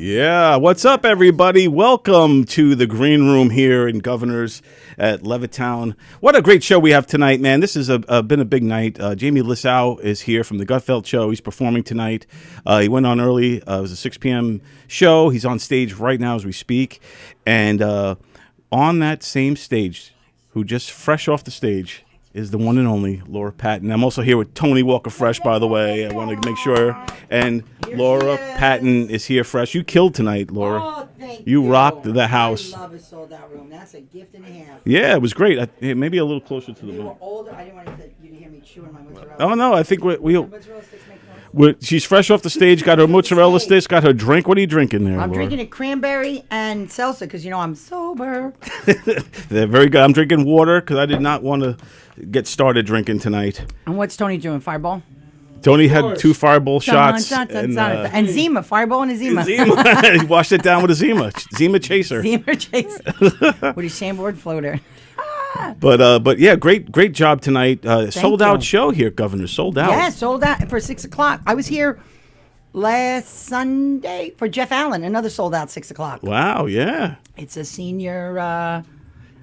Yeah, what's up, everybody? Welcome to the Green Room here in Governors at Levittown. What a great show we have tonight, man. This has been a big night. Jamie Lissow is here from the Gutfeld Show. He's performing tonight. He went on early. It was a 6 p.m. show. He's on stage right now as we speak. And on that same stage, who just fresh off the stage, is the one and only Laura Patton. I'm also here with Tony Walker Fresh, by the way. I want to make sure. And Laura Patton is here fresh. You killed tonight, Laura. Oh, thank you. You rocked the house. I love a sold-out room. That's a gift and a half. Yeah, it was great. Maybe a little closer to the You were mic. older. I didn't want you to hear me chewing my mozzarella. Oh, no, I think Mozzarella sticks make noise? she's fresh off the stage, got her mozzarella sticks, got her drink. What are you drinking there, I'm Laura? drinking a cranberry and salsa because, you know, I'm sober. They're very good. I'm drinking water because I did not want to get started drinking tonight. And what's Tony doing? Fireball? Tony had 2 Fireball shots. And Zima. Fireball and a Zima. Zima. He washed it down with a Zima. Zima Chaser. Zima Chaser. With his shamboard floater. But yeah, great job tonight. Sold out you. show here, Governor. Sold out. Yeah, sold out for 6 o'clock. I was here last Sunday for Jeff Allen. Another sold out 6 o'clock. Wow, yeah. It's a senior...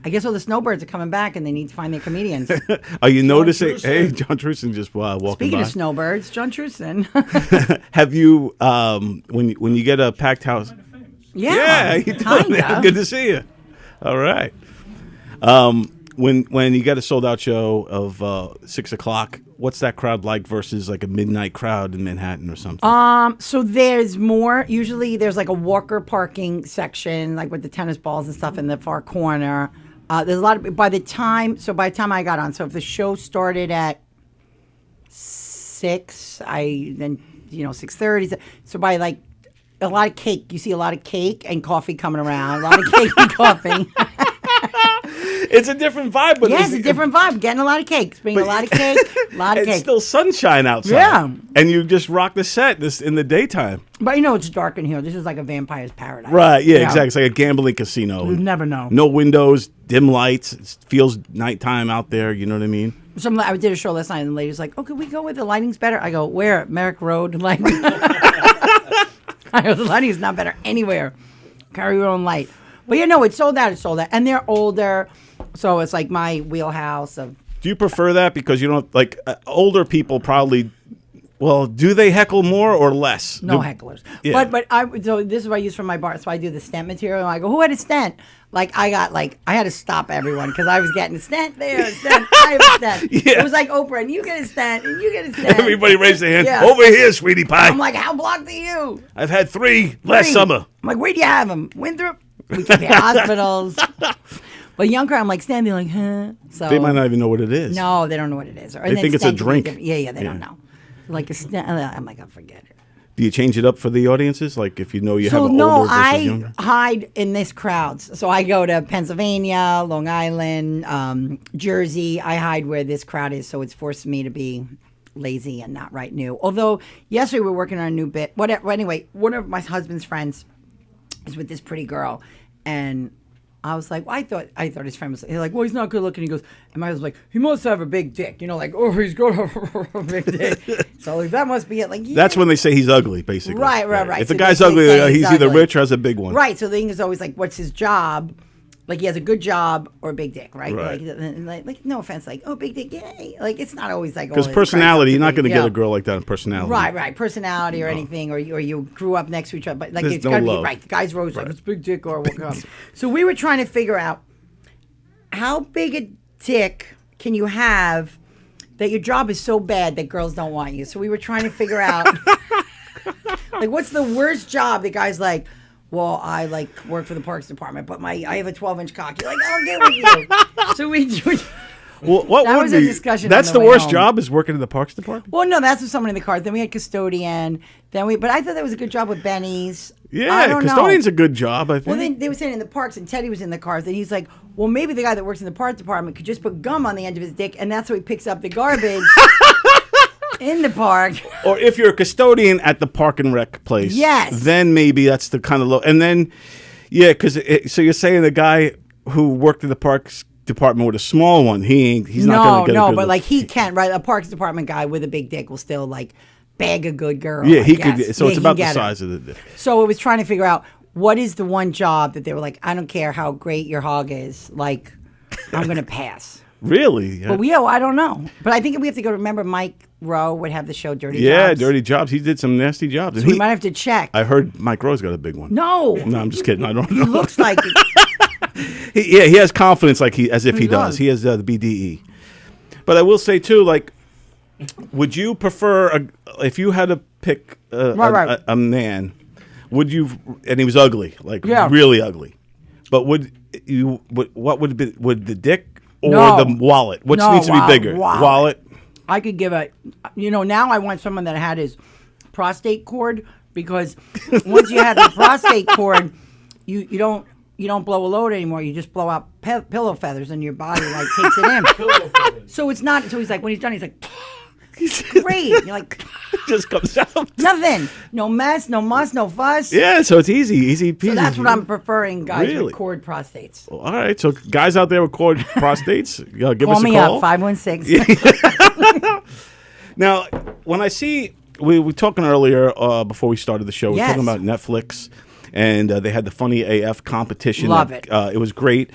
I guess all the snowbirds are coming back and they need to find their comedians. Are you noticing? Hey, John Truson just walking Speaking by. of snowbirds, John Truson. Have you, when you get a packed house? Yeah, you doing? Good to see you. All right. When you get a sold out show of 6 o'clock, what's that crowd like versus like a midnight crowd in Manhattan or something? So there's more. Usually there's like a Walker parking section, like with the tennis balls and stuff in the far corner. There's a lot of, by the time I got on, so if the show started at 6, 6:30. So by like a lot of cake, you see a lot of cake and coffee coming around, a lot of cake and coffee. It's a different vibe. But yeah, it's a different vibe. Getting a lot of cake. Bringing a lot of cake. A lot of cake. It's still sunshine outside. Yeah. And you just rock the set in the daytime. But you know it's dark in here. This is like a vampire's paradise. Right, yeah, exactly. It's like a gambling casino. You never know. No windows, dim lights. It feels nighttime out there. You know what I mean? I did a show last night, and the lady's like, "Oh, could we go where the lighting's better?" I go, "Where? Merrick Road lighting." I go, "The lighting is not better anywhere. Carry your own light." But you know, it's sold out. It's sold out, and they're older, so it's like my wheelhouse of. Do you prefer that because you don't like older people probably? Well, do they heckle more or less? No hecklers. Yeah. But so this is what I use for my bar. So I do the stent material. And I go, who had a stent? I had to stop everyone because I was getting a stent there, a stent, I have a stent. Yeah. It was like Oprah, and you get a stent, and you get a stent. Everybody raised their hand. Yeah. Over here, sweetie pie. I'm like, how blocked are you? I've had 3 last summer. I'm like, where do you have them? Winthrop? We can be hospitals. But young crowd, I'm like standing like, huh? So they might not even know what it is. No, they don't know what it is. They think it's a drink. Yeah, they don't know. Like a stent. I'm like, I'll forget it. Do you change it up for the audiences? Like if you know you have an older versus younger? I hide in this crowds. So I go to Pennsylvania, Long Island, Jersey. I hide where this crowd is, so it's forced me to be lazy and not write new. Although yesterday we were working on a new bit. Whatever. Anyway, one of my husband's friends is with this pretty girl, and I was like, well, I thought his friend was. He's like, well, he's not good looking. He goes, and my husband's like, he must have a big dick, like, oh, he's got a big dick. So that must be it. Like, yeah. That's when they say he's ugly, basically. Right. If so the guy's ugly, he's either rich or has a big one. Right. So the thing is always like, what's his job? Like he has a good job or a big dick, right? Like no offense, like big dick, yay! Like it's not always like because personality, you're not going to get a girl like that in personality, right? Personality or anything, or you grew up next to each other, but like it's got to be right. The guy's always like it's big dick or what? So we were trying to figure out how big a dick can you have that your job is so bad that girls don't want you. So we were trying to figure out like what's the worst job the guy's like. Well, I work for the Parks Department, but I have a 12-inch cock. You're like, I'll get with you. So we. Well, what that would was be? A discussion. That's the worst job is working in the Parks Department. Well, no, that's with someone in the cars. Then we had custodian. But I thought that was a good job with Benny's. Yeah, custodian's a good job. I think. Well, they were saying in the parks, and Teddy was in the cars, and he's like, well, maybe the guy that works in the Parks Department could just put gum on the end of his dick, and that's how he picks up the garbage. In the park. Or if you're a custodian at the park and rec place. Yes. Then maybe that's the kind of low. And then, yeah, because so you're saying the guy who worked in the parks department with a small one, he's not going to get a good but look. like he can, right? A parks department guy with a big dick will still bag a good girl. Yeah, I he guess. could. So Yeah, it's he about can the get her. size of the dick. So it was trying to figure out what is the one job that they were like, I don't care how great your hog is. Like, I'm going to pass. Really? But I don't know. But I think we have to go. Remember, Mike Rowe would have the show Dirty Jobs. Yeah, Dirty Jobs. He did some nasty jobs. So we might have to check. I heard Mike Rowe's got a big one. No, I'm just kidding. I don't he know. looks like it. He has confidence as if he does. does. He has the BDE. But I will say too, like, would you prefer if you had to pick a man? Would you? And he was ugly, like really ugly. But what would be? Would the dick or the wallet? Which needs to be bigger? Wallet. I could give now I want someone that had his prostate cord, because once you have the prostate cord, you don't blow a load anymore. You just blow out pillow feathers, and your body like takes it in. So it's not. So he's like, when he's done, he's like, great. You're like, It just comes out. nothing. No mess, no muss, no fuss. Yeah, so it's easy peasy. So that's what I'm preferring, guys Really? with cord prostates. All right, so guys out there with cord prostates, give Call us a me call. up, 516. Now, when I see, we were talking earlier before we started the show, we were talking about Netflix, and they had the Funny AF competition. Love it. It was great.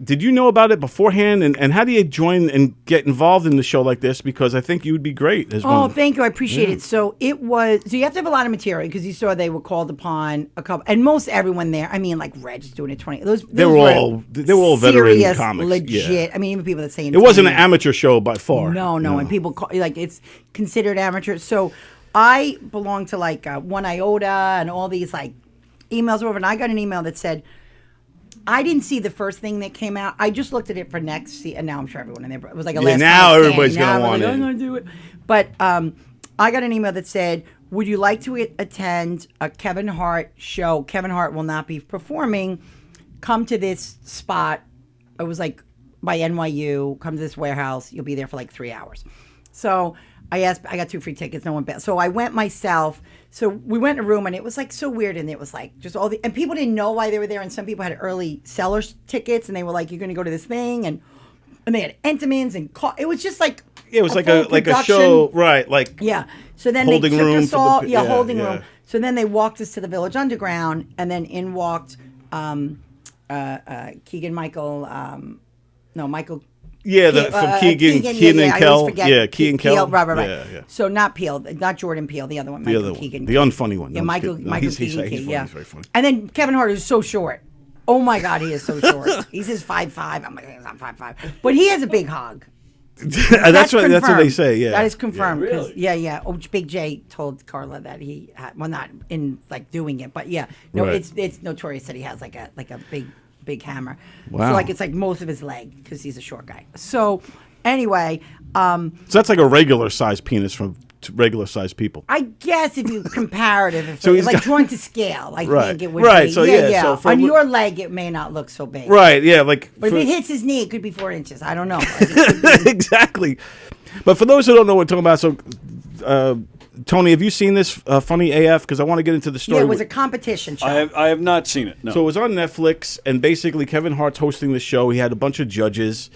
Did you know about it beforehand? And how do you join and get involved in the show like this? Because I think you would be great as well. Oh, thank you. I appreciate it. So you have to have a lot of material, because you saw they were called upon a couple, and most everyone there. I mean, like Reg's doing it 20. They were all veteran serious, comics. legit. Yeah. I mean, even people that say It wasn't an amateur show by far. No, and people call like it's considered amateur. So I belong to like One Iota and all these like emails over, and I got an email that said, I didn't see the first thing that came out. I just looked at it for next, and now I'm sure everyone in there. It was like a last now minute everybody's thing. gonna Now want I'm it. going to do it. But I got an email that said, would you like to attend a Kevin Hart show? Kevin Hart will not be performing. Come to this spot. It was like by NYU. Come to this warehouse. You'll be there for like 3 hours. So I got 2 free tickets. No one bet. So I went myself. So we went in a room, and it was like so weird, and it was like just and people didn't know why they were there, and some people had early sellers tickets, and they were like, "You're going to go to this thing," and they had Entenmann's and it was just like it was like full a show, right? Like So then holding they took room us all, for the, holding room. So then they walked us to the Village Underground, and then in walked Keegan Michael. Michael. From Keegan and Kel. Keegan Kel. Right. Yeah. So not Peel, not Jordan Peele, the other one, Michael Keegan. The unfunny one. Yeah, No, Michael he's Keegan. funny, Yeah. He's very funny. And then Kevin Hart is so short. Oh my God, he is so short. He's just 5'5". I'm like, he's not 5'5", but he has a big hog. That's what they say. Yeah, that is confirmed. Yeah, really? Yeah. Oh, Big J told Carla that he had, well, not in like doing it, but it's notorious that he has like a big hammer. Wow. So like it's like most of his leg, because he's a short guy. So anyway, so that's like a regular size penis from regular size people. I guess if you comparative, So he's like got- drawn to scale, I think it would Right, be. so yeah, so for on a- your leg, it may not look so big. Right. Yeah. Like. But if it hits his knee, it could be 4 inches. I don't know. Like, it could be- Exactly. But for those who don't know what we're talking about, so Tony, have you seen this Funny AF? Because I want to get into the story. Yeah, it was a competition show. I have not seen it. No. So it was on Netflix, and basically Kevin Hart's hosting the show. He had a bunch of judges.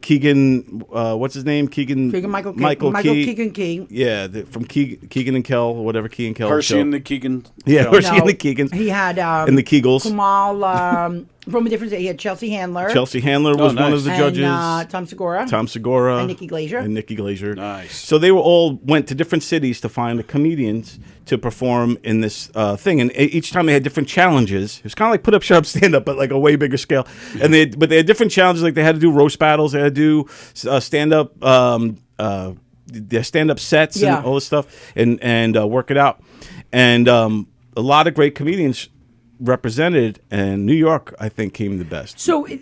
Keegan, what's his name? Keegan Keegan Key. Yeah, from Keegan and Kel, or whatever Key and Kel. Hershey show. and the Keegan. Yeah, show. Hershey and the Keegans. He had and the Kegels. Kamal from a different. He had Chelsea Handler. Chelsea Handler was one of the and, judges. Tom Segura. Tom Segura. And Nikki Glaser. Nice. So they went to different cities to find the comedians to perform in this thing, and each time they had different challenges. It was kind of like put up, shut up, stand up, but like a way bigger scale. And they had different challenges. Like they had to do roast battles, they had to do stand up, their stand up sets, and all this stuff, and work it out. And a lot of great comedians represented, and New York, I think, came the best. So and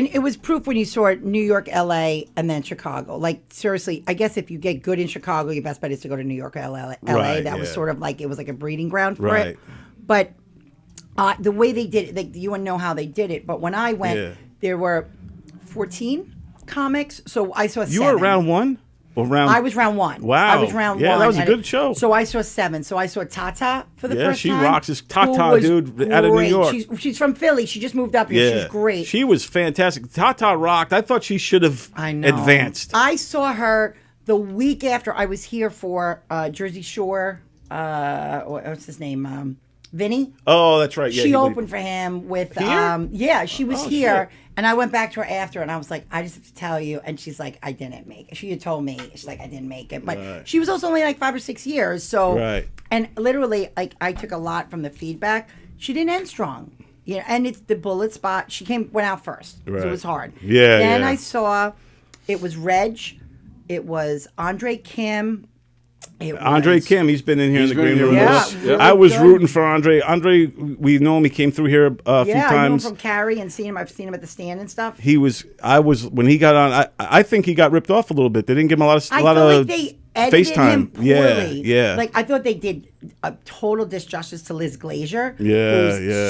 it was proof when you saw it, New York, LA, and then Chicago. Like seriously, I guess if you get good in Chicago, your best bet is to go to New York or LA. Right, that was sort of like, it was like a breeding ground for Right. it. But the way they did it, like, you wouldn't know how they did it. But when I went, there were 14 comics. So I saw 7. You were round one? Or round? I was round 1. Wow. I was round 1. Yeah, that was a good show. So I saw 7. So I saw Tata for the first time. Yeah, she rocks. This Tata, who was dude, out of New great. York. She's from Philly. She just moved up here. Yeah. She's great. She was fantastic. Tata rocked. I thought she should have I know. advanced. I saw her the week after I was here for Jersey Shore, what's his name? Vinny. Oh, that's right. Yeah, she opened for him with here? She was here, and I went back to her after, and I was like, I just have to tell you, and she's like, I didn't make it. She had told me, she's like, I didn't make it, but she was also only like 5 or 6 years, so and literally, like, I took a lot from the feedback. She didn't end strong, and it's the bullet spot. She went out first, so it was hard. Then I saw it was Reg, it was Andre Kim. Andre Kim, he's been in here in the green room. Yeah, I was rooting for Andre. Andre, we know him. He came through here a few times. Yeah, I knew him from Cary and seen him. I've seen him at the stand and stuff. When he got on. I think he got ripped off a little bit. They didn't give him a lot of like they edited him poorly. Yeah. Like I thought they did a total disjustice to Liz Glazier.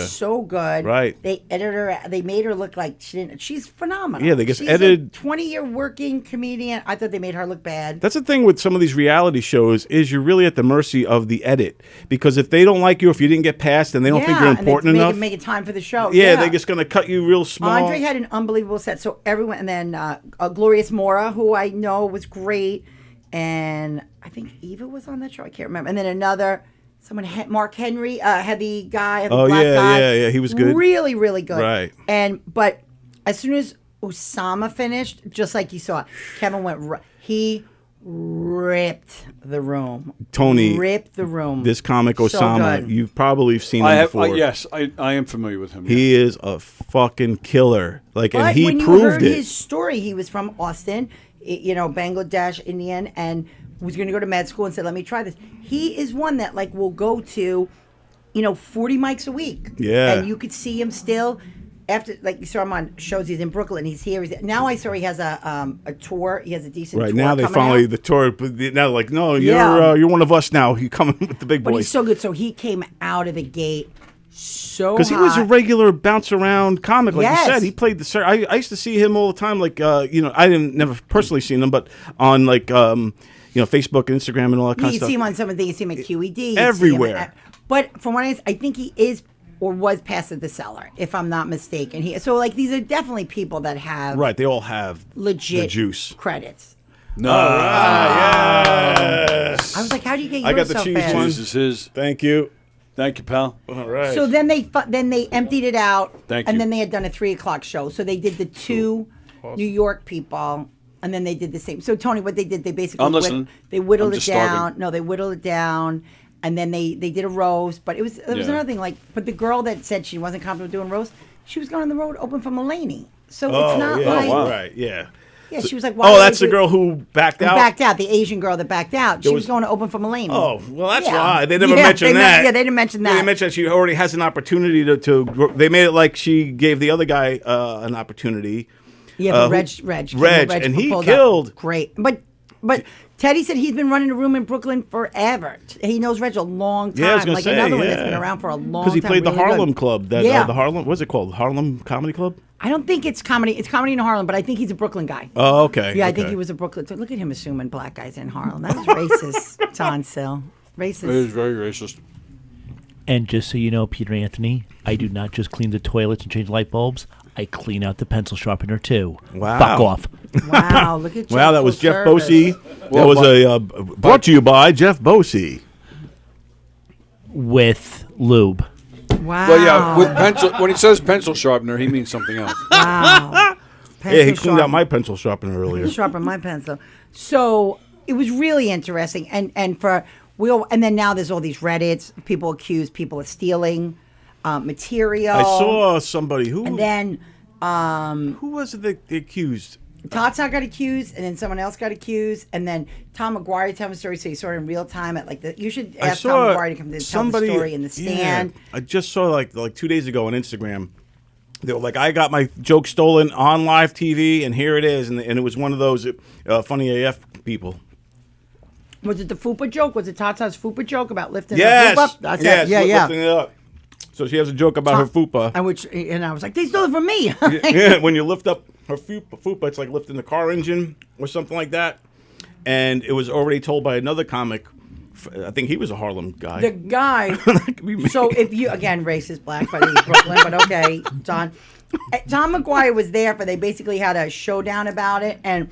So good. Right. They edited her. They made her look like she didn't. She's phenomenal. Yeah, they just she's edited. 20-year working comedian. I thought they made her look bad. That's the thing with some of these reality shows is you're really at the mercy of the edit, because if they don't like you, if you didn't get passed, and they don't think you're important enough, make it time for the show. Yeah, they're just gonna cut you real small. Andre had an unbelievable set. So everyone, and then Glorious Mora, who I know was great. And I think Eva was on that show. I can't remember. And then Mark Henry, heavy guy, black guy. Yeah, he was good. Really, really good. Right. But as soon as Osama finished, just like you saw, Kevin he ripped the room. Tony ripped the room. This comic Osama, you've probably seen him before. Yes, I am familiar with him. He is a fucking killer. Like, and he when proved you heard it. His story, he was from Austin. Bangladesh, Indian, and was going to go to med school and said, let me try this. He is one that, like, will go to, 40 mics a week. Yeah. And you could see him still, after, like, you saw him on shows, he's in Brooklyn, he's here. Now I saw he has a tour. He has a decent tour. Right, now they finally, the tour, but now like, no, you're one of us now. You're coming with the big boys. But he's so good. So he came out of the gate so because he was a regular bounce around comic, like you said. He played the. I used to see him all the time. Like I never personally seen him, but on like Facebook and Instagram and all that kind of stuff. You see him on some of the things. You see him at QED. Everywhere. But from what I think he is or was past at the cellar, if I'm not mistaken. These are definitely people that have they all have legit the juice credits. No, yes. I was like, how do you get yours I got the so cheese fast? one. This is his. Thank you. Thank you, pal. All right. So then they emptied it out. Thank you. And then they had done a 3:00 show. So they did the two New York people, and then they did the same. So Tony, what they did, they basically I'm listening. They whittled it down. Starving. No, they whittled it down, and then they did a roast. But there was another thing. But the girl that said she wasn't comfortable doing roast, she was going on the road open for Mulaney. So it's not like right, yeah. Yeah, she was like, why that's the girl who backed out? Who backed out, the Asian girl that backed out. She was going to open for Mulaney. Oh, well, that's why. They never mentioned that. They didn't mention that. They didn't mention that she already has an opportunity to they made it like she gave the other guy an opportunity. Yeah, but Reg, and he killed. Up. Great. But Teddy said he's been running a room in Brooklyn forever. He knows Reg a long time. Yeah, I was gonna say, another one that's been around for a long time. Because he played the Harlem Club. The Harlem, what's it called? Harlem Comedy Club? I don't think it's comedy. It's comedy in Harlem, but I think he's a Brooklyn guy. Oh, okay. Yeah, I think he was a Brooklyn. So look at him assuming black guys in Harlem. That was racist, John Sill. Racist. It is very racist. And just so you know, Peter Anthony, I do not just clean the toilets and change light bulbs. I clean out the pencil sharpener too. Wow. Fuck off. Wow, look at you. Wow, that was Jeff Bosey. That was brought to you by Jeff Bosey. With lube. Wow. Well, yeah, with pencil. When he says pencil sharpener, he means something else. Wow. Yeah, he cleaned out my pencil sharpener earlier. Sharpened my pencil. So it was really interesting, and then now there's all these Reddits. People accuse people of stealing material. I saw somebody who. And then who was it that they accused? Tata got accused, and then someone else got accused, and then Tom McGuire telling the story, so you saw it in real time at you should ask Tom McGuire to come to tell the story in the stand. Yeah, I just saw like 2 days ago on Instagram. They were like, I got my joke stolen on live TV, and here it is, and it was one of those funny AF people. Was it the fupa joke? Was it Tata's fupa joke about lifting yes. the fupa up? Lifting it up. So she has a joke about her fupa. And I was like, they stole it from me. Yeah, when you lift up her fupa, it's like lifting the car engine or something like that. And it was already told by another comic. I think he was a Harlem guy. The guy. So if you, again, racist black, but he's Brooklyn, but okay, John. Tom McGuire was there, but they basically had a showdown about it. And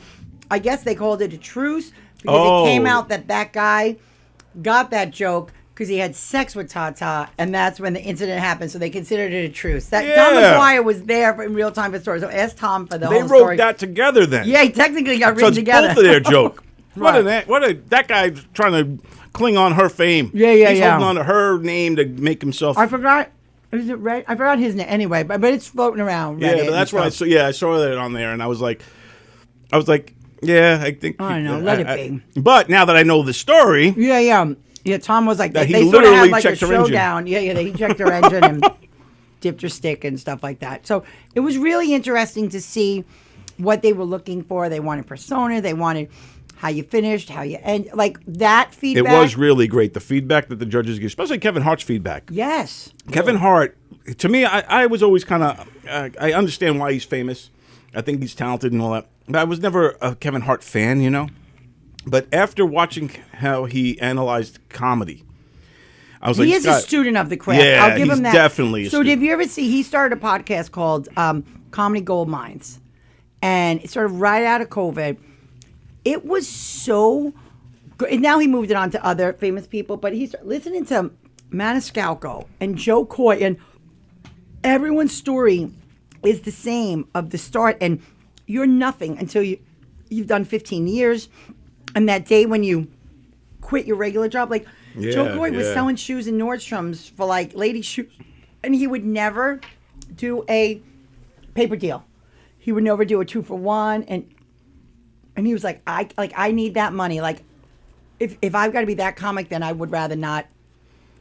I guess they called it a truce. Because it came out that guy got that joke because he had sex with Tata, and that's when the incident happened. So they considered it a truce. That Tom McGuire was there in real time for the story. So ask Tom for the whole story. They wrote that together then. Yeah, he technically got So written it's together. both of their joke. Right. That guy trying to cling on her fame. Yeah, He's holding on to her name to make himself. I forgot. Is it Red? I forgot his name. Anyway, but it's floating around. Yeah, Reddit but that's and what I stuff. saw. Yeah, I saw that on there, and I was like, yeah, I think. I know, let it be. But now that I know the story, Yeah, Tom was like, That he they sort of literally had like a checked her engine. showdown. Yeah, he checked her engine and dipped her stick and stuff like that. So it was really interesting to see what they were looking for. They wanted persona. They wanted how you finished, how you end. Like that feedback. it was really great. The feedback that the judges gave, especially Kevin Hart's feedback. Yes. Kevin Hart, to me, I was always kind of, I understand why he's famous. I think he's talented and all that. But I was never a Kevin Hart fan, you know? But after watching how he analyzed comedy, I was like, He is a Scott, student of the craft. Yeah, I'll give he's him that. definitely a So student. did you ever see, he started a podcast called Comedy Gold Mines. And it started right out of COVID. It was so good. And now he moved it on to other famous people. But he's listening to Maniscalco and Joe Coy. And everyone's story is the same of the start. And you're nothing until you've done 15 years. And that day when you quit your regular job, like Joe Coy was selling shoes in Nordstrom's for like lady shoes, and he would never do a paper deal. He would never do a 2-for-1, and he was like, I need that money. Like, if I've got to be that comic, then I would rather not.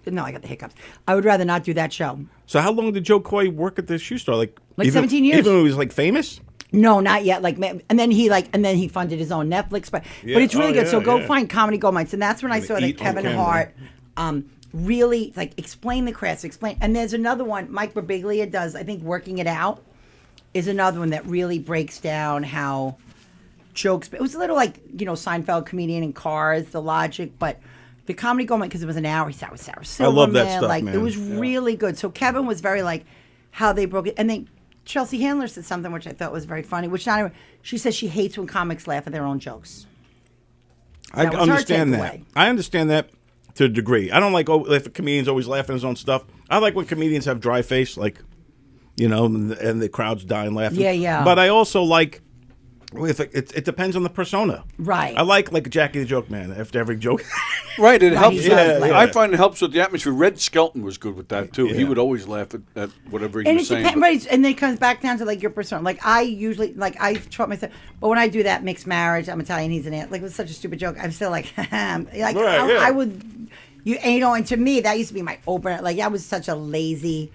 No, I got the hiccups. I would rather not do that show. So how long did Joe Coy work at the shoe store? Like 17 years. Even when he was like famous? No, not yet. And then he funded his own Netflix, but it's really good. So go find Comedy Gold Mines, and that's when I saw that Kevin Hart really like explain the crafts, explain. And there's another one Mike Birbiglia does. I think Working It Out is another one that really breaks down how jokes. It was a little like Seinfeld, comedian in Cars, the logic, but the Comedy Gold Mine because it was an hour. He sat with Sarah Silverman. I love that stuff, like man. it was really good. So Kevin was very like how they broke it, and then Chelsea Handler said something which I thought was very funny. She says she hates when comics laugh at their own jokes. I That was her understand that. takeaway. I understand that to a degree. I don't like if a comedian's always laughing at his own stuff. I like when comedians have dry face, like, and the crowd's dying laughing. Yeah. But I also like if it depends on the persona. Right. I like Jackie the Joke Man after every joke. Right, it helps. he does laugh. I find it helps with the atmosphere. Red Skelton was good with that too. He Yeah. would always laugh at whatever he And was it saying. depends, right? And then it comes back down to like your persona. Like I usually, like I taught myself, but when I do that mixed marriage, I'm Italian, he's an aunt. Like it was such a stupid joke. I'm still like, I would, and to me that used to be my opener. Like that was such a lazy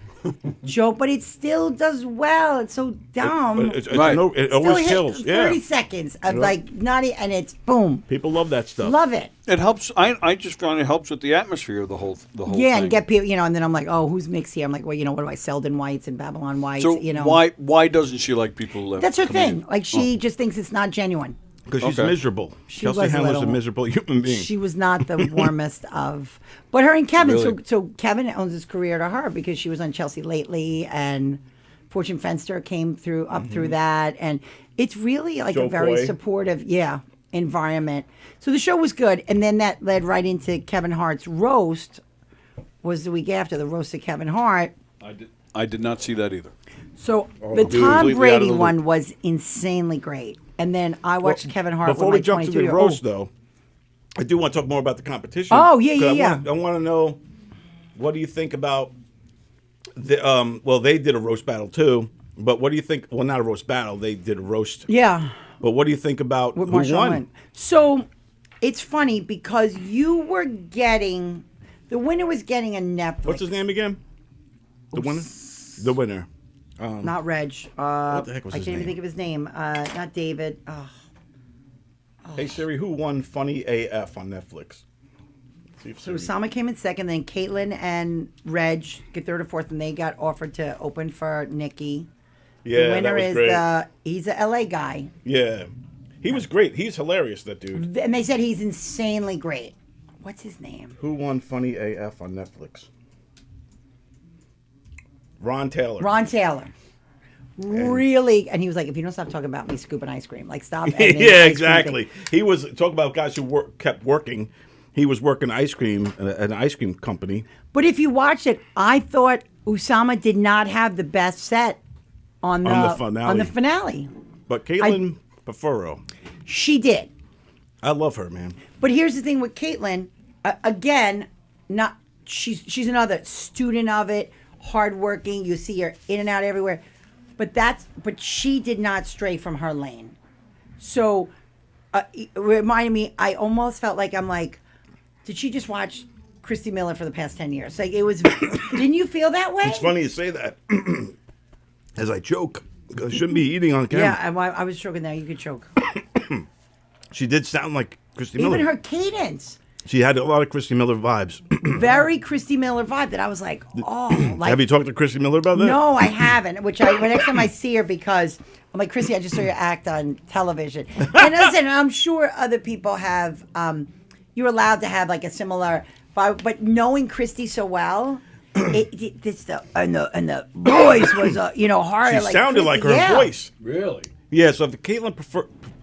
joke, but it still does well. It's so dumb. It's Right. it Still always hit kills. 30 Yeah. seconds of like not, and it's boom. People love that stuff. Love it. It helps. I just find it helps with the atmosphere of the whole Yeah, thing. and get people, and then I'm like, oh, who's mixed here? I'm like, well, what do I, Selden Whites and Babylon Whites? So why doesn't she like people? That's her comedian? thing. Like she just thinks it's not genuine. Because she's Okay. miserable. She Chelsea was a Handler's a little- miserable human being. She was not the warmest of, but her and Kevin. Really? So Kevin owns his career to her because she was on Chelsea Lately, and Fortune Fenster came through that, and it's really like Joe a very Coy. supportive, environment. So the show was good, and then that led right into Kevin Hart's roast. Was the week after the roast of Kevin Hart. I did not see that either. So the dude, Tom completely out of Brady the loop. one was insanely great, and then I watched Kevin Hart. Before with my we jump to the 22-year roast, though, I do want to talk more about the competition. Oh, yeah, 'Cause yeah. I want to know, what do you think about the? Well, they did a roast battle too, but what do you think? Well, not a roast battle. They did a roast. Yeah. But what do you think about With who Marshawn won? Lynch. So it's funny because you were getting the winner was getting a Netflix. What's his name again? The winner. The winner. Not Reg. What the heck was I his can't even name? think of his name. Not David. Hey Siri, who won Funny AF on Netflix? See if So Siri- Osama came in second, then Caitlin and Reg get third or fourth, and they got offered to open for Nikki. yeah, The winner that was is great. he's a LA guy. Yeah, he was great. He's hilarious. That dude. And they said he's insanely great. What's his name? Who won Funny AF on Netflix? Ron Taylor. Ron Taylor. really, and he was like, if you don't stop talking about me scooping ice cream, like stop. Yeah, exactly. He was talking about guys who kept working. He was working ice cream at an ice cream company. But if you watch it, I thought Usama did not have the best set on the finale. But Caitlin Pafuro, she did. I love her, man. But here's the thing with Caitlin. Again, she's another student of it, hardworking. You see her in and out everywhere. But she did not stray from her lane. So it reminded me. I almost felt like did she just watch Christy Miller for the past 10 years? Like it was. Didn't you feel that way? It's funny you say that. As I choke, I shouldn't be eating on camera. Yeah, I was choking there. You could choke. She did sound like Christy Miller. Even her cadence. She had a lot of Christy Miller vibes. Very Christy Miller vibe that I was like, oh. Like, have you talked to Christy Miller about that? No, I haven't. When next time I see her, because I'm like, Christy, I just saw you act on television. And listen, I'm sure other people have. You're allowed to have like a similar vibe, but knowing Christy so well, and the voice was harder. She like sounded Christy, like her voice. Really? Yeah. So if Caitlin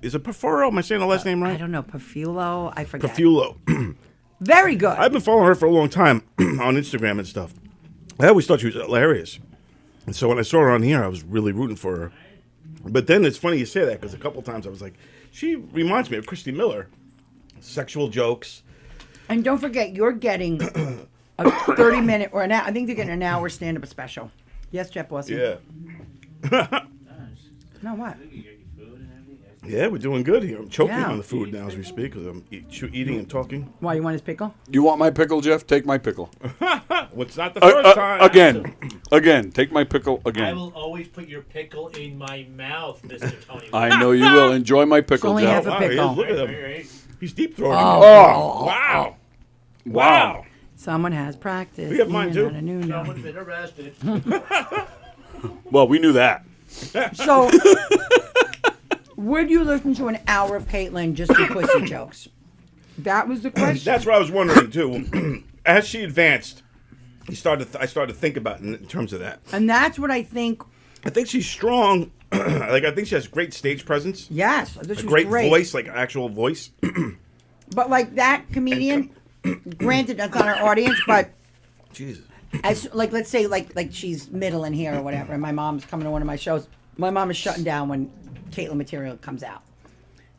is it Pafuro? Am I saying the last name right? I don't know, Pafulo. I forget. Pafulo. Very good. I've been following her for a long time on Instagram and stuff. I always thought she was hilarious. And so when I saw her on here, I was really rooting for her. But then it's funny you say that, because a couple times I was like, she reminds me of Christy Miller. Sexual jokes. And don't forget, you're getting a 30-minute or an hour. I think they're getting an hour stand-up special. Yes, Jeff Boston. Yeah. No, what? Yeah, we're doing good here. I'm choking Yeah. on the food now as we speak, because I'm eating and talking. Why, you want his pickle? You want my pickle, Jeff? Take my pickle. Well, it's not the first time. Again. Take my pickle I again. will always put your pickle in my mouth, Mr. Tony. I know you will. Enjoy my pickle, only Jeff. half a Wow, he is. pickle. Look at him. Right. He's deep throating. Oh. Wow. Someone has practiced. We have mine, too. Someone's been arrested. Well, we knew that. So, would you listen to an hour of Caitlyn just do pussy jokes? That was the question. That's what I was wondering, too. As she advanced, I started to think about it in terms of that. And that's what I think. I think she's strong. I think she has great stage presence. Yes, this A was great great. voice, like actual voice. But like that comedian, granted that's not our audience, but Jesus. as like let's say like she's middling here or whatever, and my mom's coming to one of my shows. My mom is shutting down when Caitlyn material comes out.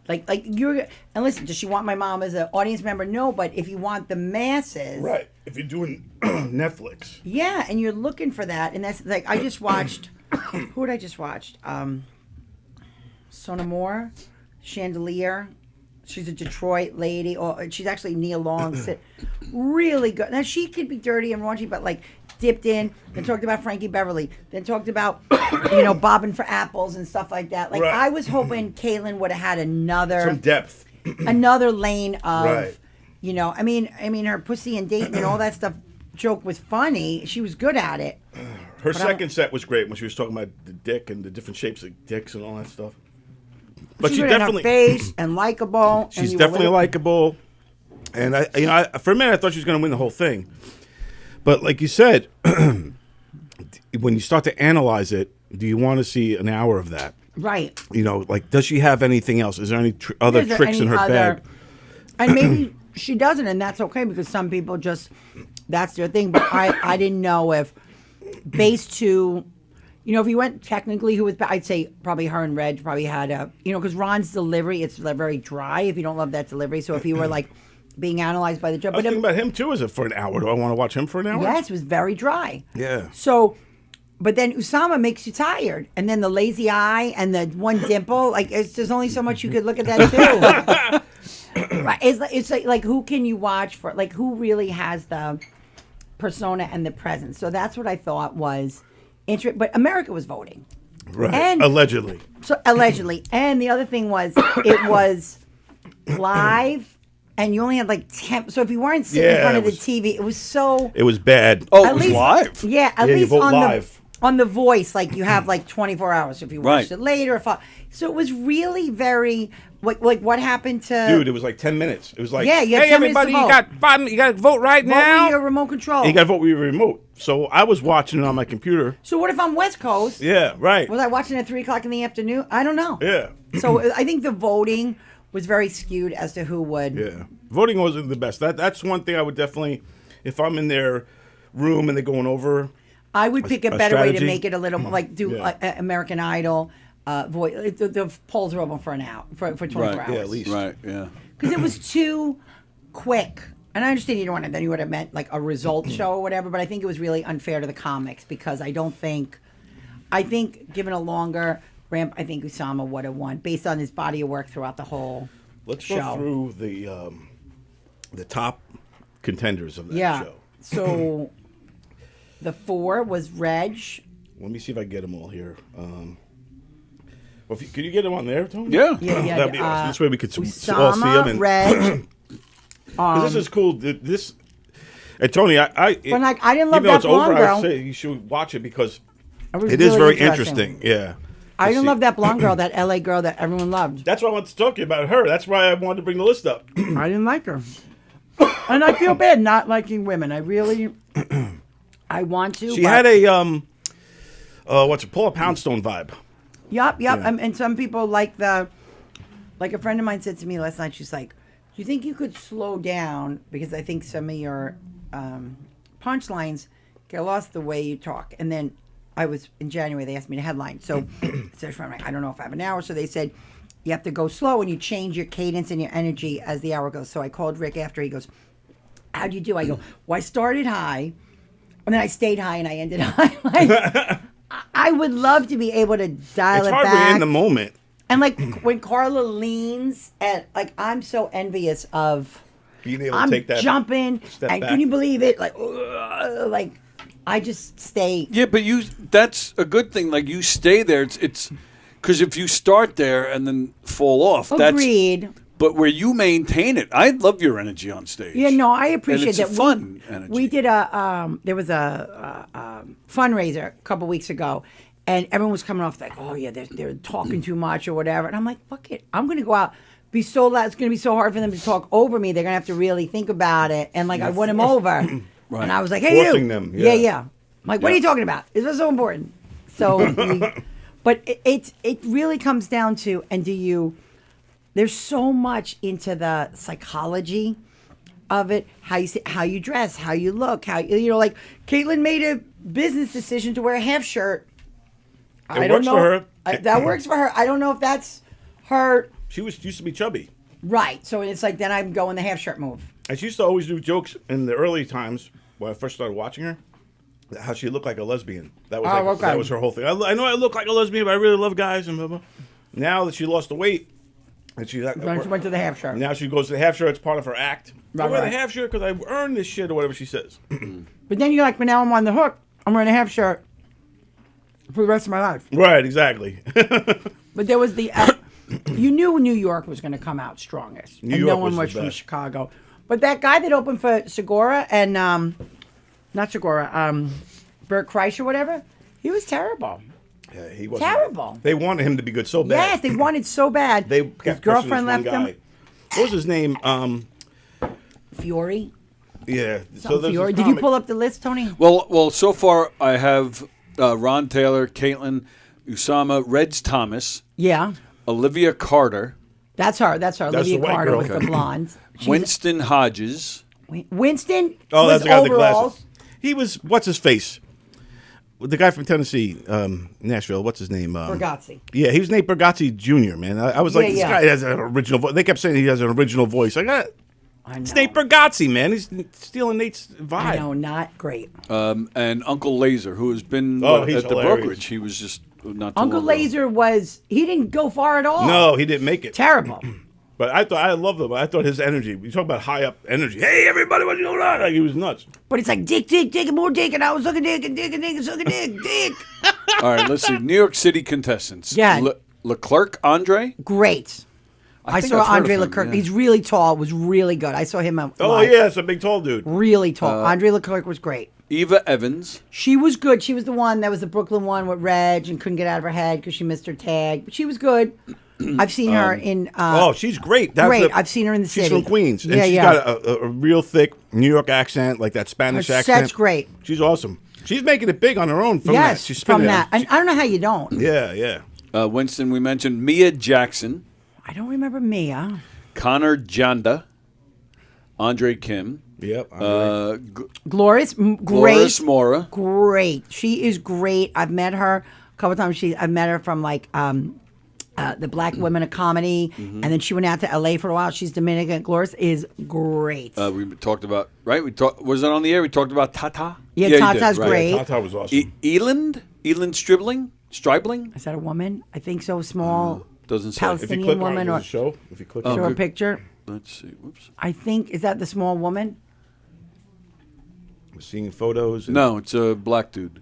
Like you're, and listen, does she want my mom as an audience member? No, but if you want the masses, Right. If you're doing Netflix. yeah, and you're looking for that, and that's like I just watched. Who did I just watch? Sona Moore, Chandelier. She's a Detroit lady, or she's actually Nia Long. Really good. Now she could be dirty and raunchy, but like dipped in. Then talked about Frankie Beverly. Then talked about bobbing for apples and stuff like that. Like Right. I was hoping Caitlyn would have had another Some depth. another lane of, Right. I mean her pussy and dating and all that stuff. Joke was funny. She was good at it. Her second set was great when she was talking about the dick and the different shapes of dicks and all that stuff. But She's she good in her definitely, face and likable. she's definitely likable. And I for a minute I thought she was going to win the whole thing. But like you said, when you start to analyze it, do you want to see an hour of that? Right. Like, does she have anything else? Is there any other Is there tricks in any her bag? And maybe she doesn't, and that's okay because some people just that's their thing. But I didn't know if based to, if you went technically, who was I'd say probably her and Reg probably had a because Ron's delivery it's very dry if you don't love that delivery. So if you were like being analyzed by the job, I was thinking about him too. Is it for an hour? Do I want to watch him for an hour? yes, it was very dry. Yeah. So. But then Usama makes you tired, and then the lazy eye and the one dimple. Like there's only so much you could look at that too. Right? It's like who can you watch for? Like who really has the persona and the presence? So that's what I thought was interesting. But America was voting, Right. And allegedly. So allegedly, and the other thing was it was live. And you only had like 10. So if you weren't sitting in front of the TV, it was so. It was bad. Oh, At it was least- live? Yeah, at Yeah, you least vote on live. on The Voice, like you have like 24 hours if you watched Right. it later. So it was really very, Like what happened to? Dude, it was like 10 minutes. It was like, Yeah, you have hey, 10 minutes to everybody, vote. you got to vote right Vote now. with your remote control. You got to vote with your remote. So I was watching it on my computer. So what if I'm West Coast? Yeah, right. Was I watching at 3:00 in the afternoon? I don't know. Yeah. So I think the voting was very skewed as to who would. Yeah. Voting wasn't the best. That's one thing I would definitely, if I'm in their room and they're going over. I would pick a a better way to strategy. make it a little like do Yeah. American Idol. The polls are open for an hour for 24 Right. hours. Yeah, at least. Right. Yeah. Because it was too quick. And I understand you don't want to. Then you would have meant like a result show or whatever. But I think it was really unfair to the comics because I think given a longer ramp, I think Usama would have won based on his body of work throughout the whole Let's show. go through the top contenders of that Yeah. show. So the 4 was Reg. Let me see if I can get them all here. Can you get them on there, Tony? Yeah. Yeah. That'd be awesome. This way we could all see them. Usama, And, Reg. 'cause this is cool. This, and Tony, I like, I didn't love even though that it's over, blonde girl. I say you should watch it because was it is really very interesting. Yeah. I To didn't see. love that blonde girl, that LA girl that everyone loved. That's why I wanted to talk to you about her. That's why I wanted to bring the list up. I didn't like her. And I feel bad not liking women. I really, I want to. She but- had a Paula Poundstone vibe. Yup. Yeah. And some people like like a friend of mine said to me last night, she's like, do you think you could slow down? Because I think some of your punchlines get lost the way you talk. And then in January, they asked me to headline. So I said, I don't know if I have an hour. So they said, you have to go slow and you change your cadence and your energy as the hour goes. So I called Rick after. He goes, how'd you do? I go, well, I started high. And then I stayed high and I ended high. Like, I would love to be able to dial It's it hard back. we're in the moment. And like when Carla leans at, like, I'm so envious of. Being able to I'm take that jumping, step and back. can you believe it? Like I just stay. Yeah, but that's a good thing. Like you stay there. It's because if you start there and then fall off, Agreed. But where you maintain it, I love your energy on stage. Yeah, no, I appreciate and it's that. Fun energy. We did there was a fundraiser a couple weeks ago, and everyone was coming off like, oh yeah, they're talking too much or whatever, and I'm like, fuck it, I'm gonna go out. Be so loud. It's going to be so hard for them to talk over me. They're going to have to really think about it. And like, I won him over. Right. And I was like, hey, Forcing you. them, Yeah. yeah. I'm like, what are you talking about? Is this so important? So, but it really comes down to, and there's so much into the psychology of it, how you dress, how you look, like Caitlin made a business decision to wear a half shirt. I don't works know. for her. That works for her. I don't know if that's her. She used to be chubby. Right. So it's like then I'm going the half shirt move. And she used to always do jokes in the early times when I first started watching her, how she looked like a lesbian. That was okay. That was her whole thing. I know I look like a lesbian, but I really love guys and blah, blah. Now that she lost the weight, and she Went to the half shirt. now she goes to the half shirt. It's part of her act. I Right, wear right. the half shirt because I earned this shit or whatever she says. But then you're like, but now I'm on the hook. I'm wearing a half shirt for the rest of my life. Right, exactly. But there was the, you knew New York was going to come out strongest. New and York no one was was the from best. Chicago. But that guy that opened for Segura and, not Segura, Bert Kreischer or whatever, he was terrible. Yeah, he wasn't. Terrible. They wanted him to be good so bad. Yes, they wanted so bad. They His kept girlfriend pushing left this one him. guy. What was his name? Fury. Yeah. Something Fury. Did you pull up the list, Tony? Well, so far I have Ron Taylor, Caitlin, Usama, Reds Thomas, Yeah. Olivia Carter, That's her. Olivia the white Carter girl. with the blondes. She's- Winston Hodges. Winston Oh, was that's the guy with the overalls. glasses. He was, what's his face? The guy from Tennessee, Nashville. What's his name? Bergazzi. Yeah, he was Nate Bargatze Jr., man. I was like, Yeah, this yeah. guy has an original voice. They kept saying he has an original voice. Like, I it's know. Nate Bargatze, man. He's stealing Nate's vibe. I know, not great. And Uncle Laser, who has been Oh, he's at the hilarious. brokerage. He was just not too Uncle long ago. Laser he didn't go far at all. No, he didn't make it. Terrible. But I loved him. I thought his energy. You talk about high up energy. Hey, everybody, what's going on? Like, he was nuts. But it's like dick, and more dick, and I was sucking dick, and sucking dick. All right, let's see. New York City contestants. Yeah. Leclerc Andre. Great. I think saw I've heard Andre of him, Leclerc. yeah. He's really tall. Was really good. I saw him. Oh, live. yeah, it's a big, tall dude. Really tall. Andre Leclerc was great. Eva Evans. She was good. She was the one that was the Brooklyn one with Reg and couldn't get out of her head because she missed her tag. But she was good. I've seen her in. Oh, she's great. Great. I've seen her in the She's city. from Queens. And Yeah, she's yeah. got a real thick New York accent, like that Spanish Her accent. set's great. She's awesome. She's making it big on her own from that. Yes, She's from spinning that. And I don't know how you don't. Yeah, yeah. Winston, we mentioned Mia Jackson, I don't remember Mia. Connor Janda, Andre Kim, Yep. Glorious, great. Gloris Mora. Great. She is great. I've met her a couple times. I've met her from like the Black Women of Comedy, and then she went out to LA for a while. She's Dominican. Glorious is great. We talked about, right? Was it on the air? We talked about Tata. Yeah, you Tata's did, right. great. Tata was awesome. Eland Stribling. Is that a woman? I think so. Small Doesn't say. Palestinian If you click on it, woman there's or a show. If you click show on a it. picture. Let's see. Whoops. I think is that the small woman? We're seeing photos. And No, it's a black dude.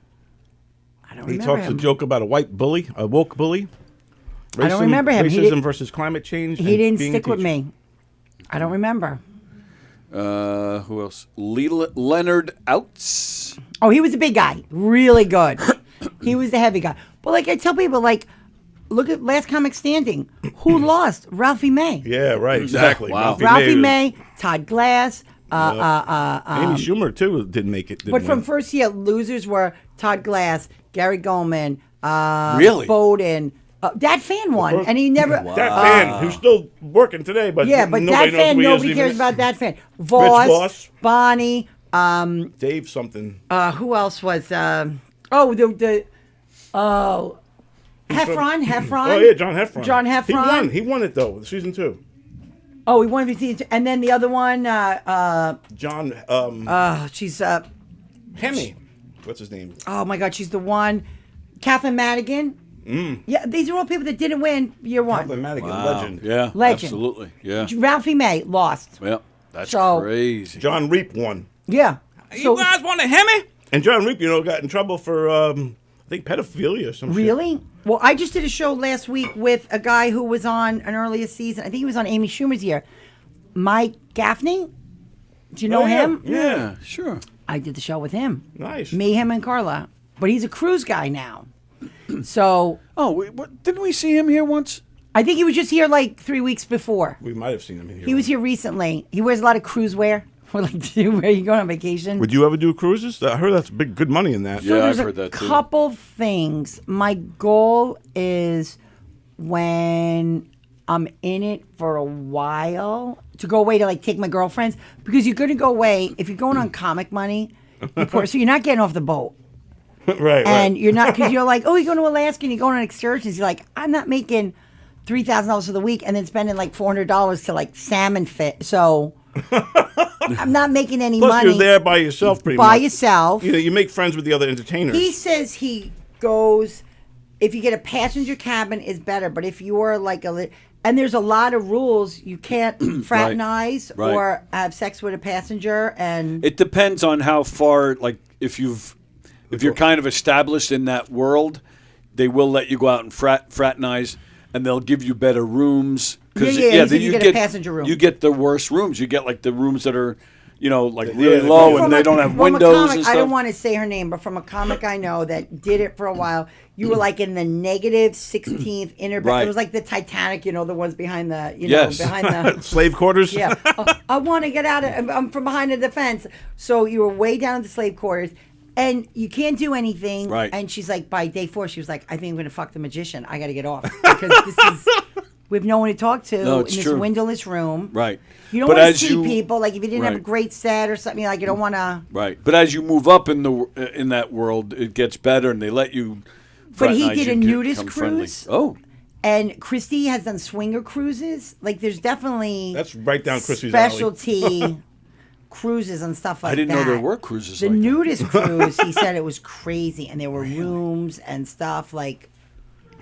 I don't He remember talks him. a joke about a white bully, a woke bully. I don't remember him. He Racism didn't- versus climate change. He and didn't being a stick with teacher. me. I don't remember. Who else? Leonard Outs. Oh, he was a big guy. Really good. He was the heavy guy. But like I tell people, like, look at Last Comic Standing. Who lost? Ralphie May. Yeah, right. Exactly. Wow. Ralphie was- May, Todd Glass. Amy Schumer too didn't make it. But didn't from win. first year, losers were Todd Glass, Gary Goldman, Really? Bowden. That fan won, and he never. that fan who's still working today, but Yeah, but nobody that knows fan, who he is nobody even. cares about that fan. Voss, Voss. Bonnie. Dave something. Who else was? Heffron. Oh yeah, John Heffron. John Heffron. He won it though. Season 2. Oh, he won season 2, and then the other one. John She's. Hemi. What's his name? Oh my God, she's the one. Kathleen Madigan. Yeah, these are all people that didn't win year one. Kathleen Madigan, Wow. legend. Yeah. Legend. Absolutely. Yeah. Ralphie May lost. Yeah. That's So- crazy. John Reap won. Yeah. So want a Hemi? And John Reap, got in trouble for I think pedophilia or some shit. really? Well, I just did a show last week with a guy who was on an earlier season. I think he was on Amy Schumer's year. Mike Gaffney. Do you know Oh, yeah. him? Yeah. Sure. I did the show with him. Nice. Me, him, and Carla. But he's a cruise guy now. So Oh, didn't we see him here once? I think he was just here like 3 weeks before. We might have seen him in here. He was here recently. He wears a lot of cruise wear. We're like, where are you going on vacation? Would you ever do cruises? I heard that's good money in that. Yeah. So there's I've heard that, a too. couple things. My goal is when I'm in it for a while to go away to like take my girlfriends, because you're going to go away if you're going on comic money. So you're not getting off the boat. right. And you're not, because you're like, oh, you're going to Alaska and you're going on excursions. You're like, I'm not making $3,000 for the week and then spending like $400 to like salmon fit. So I'm not making any Plus, money. you're there by yourself, pretty by much. yourself. You make friends with the other entertainers. He says he goes, if you get a passenger cabin is better, but if you are like and there's a lot of rules, you can't fraternize Right. or have sex with a passenger, and It depends on how far, like, if you're kind of established in that world, they will let you go out and fraternize, and they'll give you better rooms. Yeah, he then said you get a passenger room. You get the worst rooms. You get like the rooms that are, like Yeah, really the- low, From and they don't have from a windows comic, and stuff. I don't want to say her name, but from a comic I know that did it for a while, you were like in the negative 16th inner. Right. It was like the Titanic, the ones behind the, Yes. behind the. Slave quarters. Yeah, I want to get out of. I'm from behind the fence. So you were way down in the slave quarters, and you can't do anything. Right. And she's like, by day 4, she was like, I think I'm going to fuck the magician. I got to get off because this is. We have no one to talk to No, in it's this true. windowless room. Right. You don't But want to as see you- people. Like if you didn't have a Right. great set or something, like you don't want to. Right, but as you move up in that world, it gets better, and they let you. But he fraternize did a and nudist become friendly. cruise. Oh, And Christy has done swinger cruises. Like there's definitely That's right down Chrissy's alley. specialty cruises and stuff like that. I didn't know there were cruises The like that. nudist cruise, he said it was crazy, and there were rooms and stuff. Like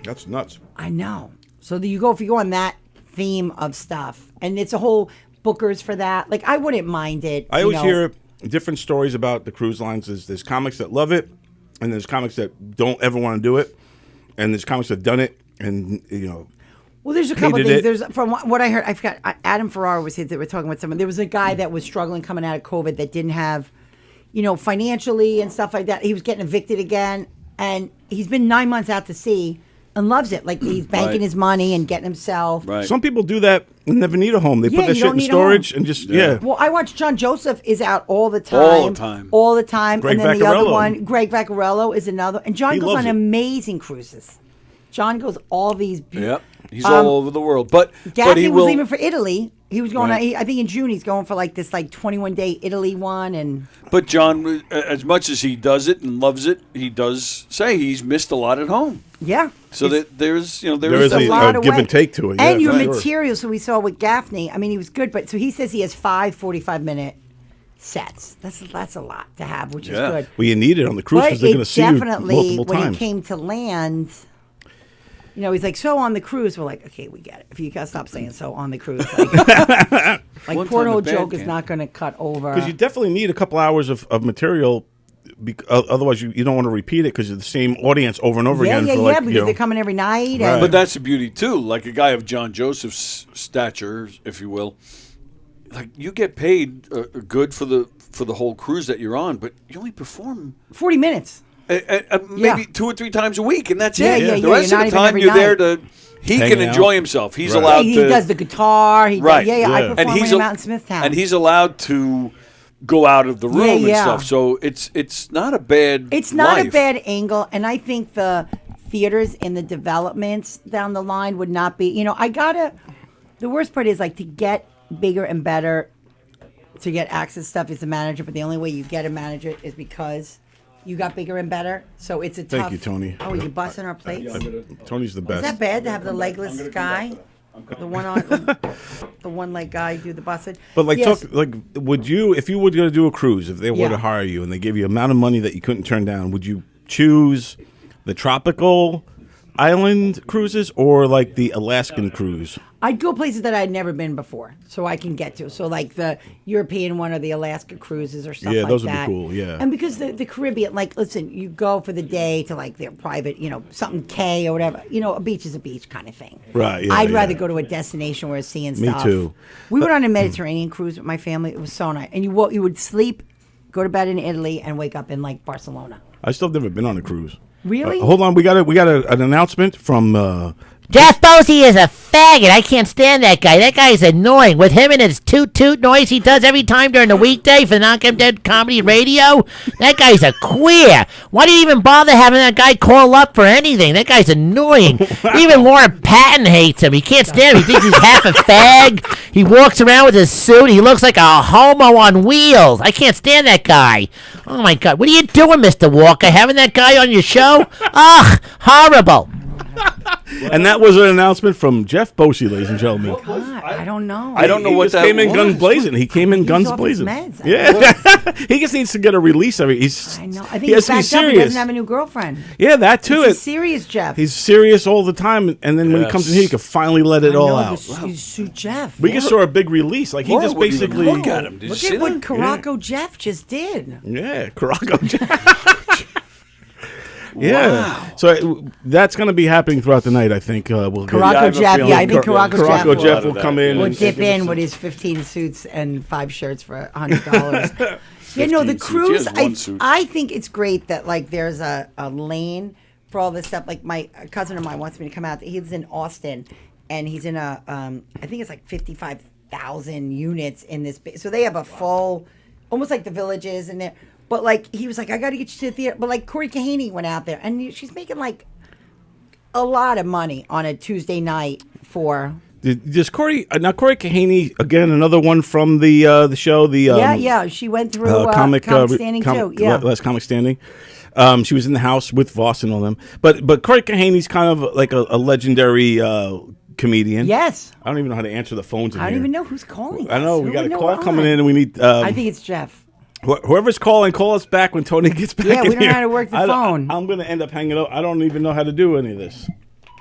That's nuts. I know. So if you go on that theme of stuff, and it's a whole bookers for that. Like I wouldn't mind it. I you always know. hear different stories about the cruise lines. There's comics that love it, and there's comics that don't ever want to do it, and there's comics that done it, and Well, there's a couple hated things. it. There's from what I heard. I forgot. Adam Ferrara was here that we're talking about someone. There was a guy that was struggling coming out of COVID that didn't have, financially and stuff like that. He was getting evicted again, and he's been 9 months out to sea. and loves it. Like he's banking Right. his money and getting himself. Right. Some people do that and never need a home. They Yeah, put their you shit don't in need a home. storage and just Well, I watch John Joseph is out all the time. All the time. Greg and then the other Vaccarello. one, Greg Vaccarello, is another. And John He goes loves on it. amazing cruises. John goes all these. Yep. He's all over the world. But Gaffney he was will. leaving for Italy. He was going. Right. I think in June he's going for like this 21-day Italy one and. But John, as much as he does it and loves it, he does say he's missed a lot at home. Yeah. So that there's There is a lot a of give way. and take to it. And yeah, your for sure. material, so we saw with Gaffney, I mean, he was good, but so he says he has 5 45-minute sets. That's a lot to have, which Yeah. is good. Well, you need it on the cruise But because they're going it to see you definitely, multiple when times. it came to land, he's like, so on the cruise, we're like, okay, we get it. If you gotta stop saying so on the cruise. Like One poor time old the band joke is camp. not going to cut over. Because you definitely need a couple hours of material. Otherwise, you don't want to repeat it because it's the same audience over and over yeah, again. yeah, for yeah, like, because you know, they're coming every night. Right. And But that's the beauty too. Like a guy of John Joseph's stature, if you will, like you get paid good for the whole cruise that you're on, but you only perform 40 minutes. maybe Yeah. 2 or 3 times a week, and that's Yeah, it. yeah, The yeah, rest you're of not the even time every you're there night. to. He Hanging can out. enjoy himself. He's Right. allowed he to. does the guitar. He Right. Does, I Yeah. perform with him out in Smithtown. And he's allowed to go out of the room Yeah. and stuff. So it's not a bad. It's not a life. bad angle, and I think the theaters and the developments down the line would not be. The worst part is like to get bigger and better, to get access stuff is a manager, but the only way you get a manager is because you got bigger and better. So it's a tough. Thank you, Tony. Oh, you busting our plates? Tony's the best. Is that bad to have the legless guy? The one leg guy do the busted. But like, Yes. would you, if you were going to do a cruise, if they were Yeah. to hire you and they gave you amount of money that you couldn't turn down, would you choose the tropical island cruises or like the Alaskan cruise? I'd go places that I'd never been before, so I can get to. So like the European one or the Alaska cruises or stuff Yeah, like those would be that. cool, yeah. And because the Caribbean, like, listen, you go for the day to like their private, something K or whatever. A beach is a beach kind of thing. Right, yeah, I'd yeah. rather go to a destination where it's seeing Me stuff. too. We went on a Mediterranean cruise with my family. It was so nice. And you would sleep, go to bed in Italy, and wake up in like Barcelona. I still have never been on a cruise. Really? Hold on, we got an announcement from. Jeff Bosey is a faggot. I can't stand that guy. That guy is annoying. With him and his toot noise he does every time during the weekday for Knock 'Em Dead Comedy Radio, that guy's a queer. Why do you even bother having that guy call up for anything? That guy's annoying. Even Laura Patton hates him. He can't stand him. He thinks he's half a fag. He walks around with his suit. He looks like a homo on wheels. I can't stand that guy. Oh, my God. What are you doing, Mr. Walker? Having that guy on your show? Ugh, horrible. And that was an announcement from Jeff Bosey, ladies and gentlemen. God, I don't know. I don't know He what just that came in was. guns blazing. He came in He's guns off his blazing. meds. Yeah, he just needs to get a release. He's I know. I think he has he's to be backed up. He serious. doesn't have a new girlfriend. Yeah, that too. He's a serious Jeff. He's serious all the time, and then when he comes in here, he can finally let it all out. He's Sue Jeff. We just saw a big release. Like he Laura just wouldn't even basically, look at him. Did Look you see at what that? Caraco Jeff just did. yeah, Caraco. Yeah, Wow. so that's going to be happening throughout the night. I think we'll get Caraco I have a Jeff. feeling Yeah, I think Car- Caraco Jeff. Caraco Jeff will- will come in. Will and dip give us in some- with his 15 suits and 5 shirts for $100. Yeah, no, the 15 suits. He cruise. has one suit. I think it's great that like there's a lane for all this stuff. Like my cousin of mine wants me to come out. He lives in Austin, and he's in a I think it's like 55,000 units in this. So they have a full, almost like the Villages in there. But like he was like, I got to get you to the theater. But like Corey Kahaney went out there, and she's making like a lot of money on a Tuesday night for. Does Corey now? Corey Kahaney again, another one from the show. The Yeah, she went through comic standing too. Yeah, last comic standing. She was in the house with Voss and all them. But Corey Kahaney's kind of like a legendary comedian. yes. I don't even know how to answer the phones in I don't here. even know who's calling. I know us. we Who got a would know call we're coming on? in, and we need. I think it's Jeff. Whoever's calling, call us back when Tony gets back. Yeah, we in don't know here. how to work the phone. I'm going to end up hanging up. I don't even know how to do any of this.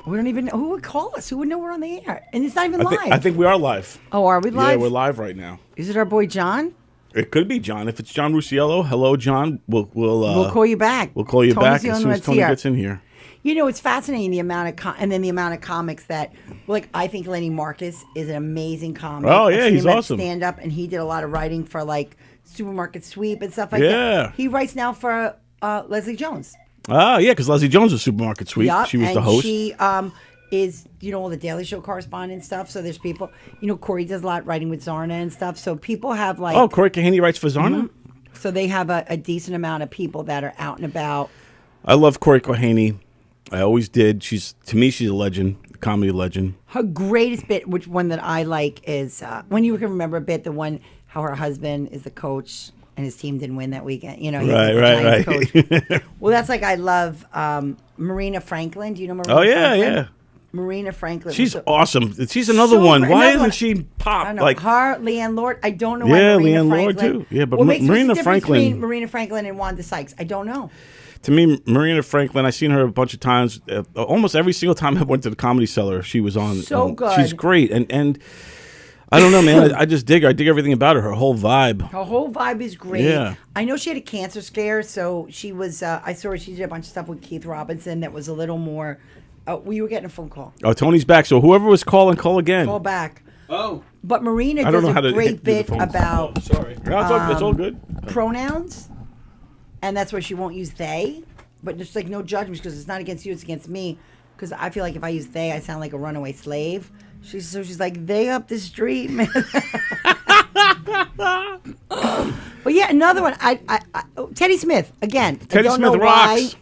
We don't even know who would call us. Who would know we're on the air? And it's not even live. I think we are live. Oh, are we live? Yeah, we're live right now. Is it our boy John? It could be John. If it's John Rusiello, hello, John. We'll We'll call you back. We'll call you Tony's back the as only soon one as that's Tony here. gets in here. It's fascinating the amount of and then the amount of comics that, like, I think Lenny Marcus is an amazing comic. Oh, yeah, I've seen he's him at awesome. Stand up, and he did a lot of writing for like Supermarket Sweep and stuff like Yeah. that. He writes now for Leslie Jones. Ah, yeah, because Leslie Jones was Supermarket Sweep. Yup, She was and the host. She is, all the Daily Show correspondent stuff. So there's people, Corey does a lot writing with Zarna and stuff. So people have like. Oh, Corey Kahaney writes for Zarna? So they have a decent amount of people that are out and about. I love Corey Kahaney. I always did. To me, she's a legend, a comedy legend. Her greatest bit, which one that I like, is when you can remember a bit, the one how her husband is the coach and his team didn't win that weekend. He's the Giants coach. Well, that's like I love Marina Franklin. Do you know Marina Franklin? Yeah. Marina Franklin. She's awesome. She's another one. Why isn't she pop? I don't know. Like her, Leanne Lord. I don't know. Yeah, why Marina Leanne Franklin, Lord too. Yeah, but what makes Marina what's the difference Franklin. between Marina Franklin and Wanda Sykes. I don't know. To me, Marina Franklin, I've seen her a bunch of times. Almost every single time I went to the Comedy Cellar, she was on. So good. She's great, and I don't know, man. I just dig her. I dig everything about her. Her whole vibe. Her whole vibe is great. Yeah. I know she had a cancer scare, so she was. I saw her. She did a bunch of stuff with Keith Robinson that was a little more. You were getting a phone call. Oh, Tony's back. So whoever was calling, call again. Call back. Oh. But Marina I don't know does how a to great hit the bit phone. about Sorry. No, it's all good. pronouns, and that's why she won't use they. But just like no judgments, because it's not against you, it's against me. Because I feel like if I use they, I sound like a runaway slave. She's like, they up the street, man. But yeah, another one. Teddy Smith again. Teddy don't Smith know rocks. why.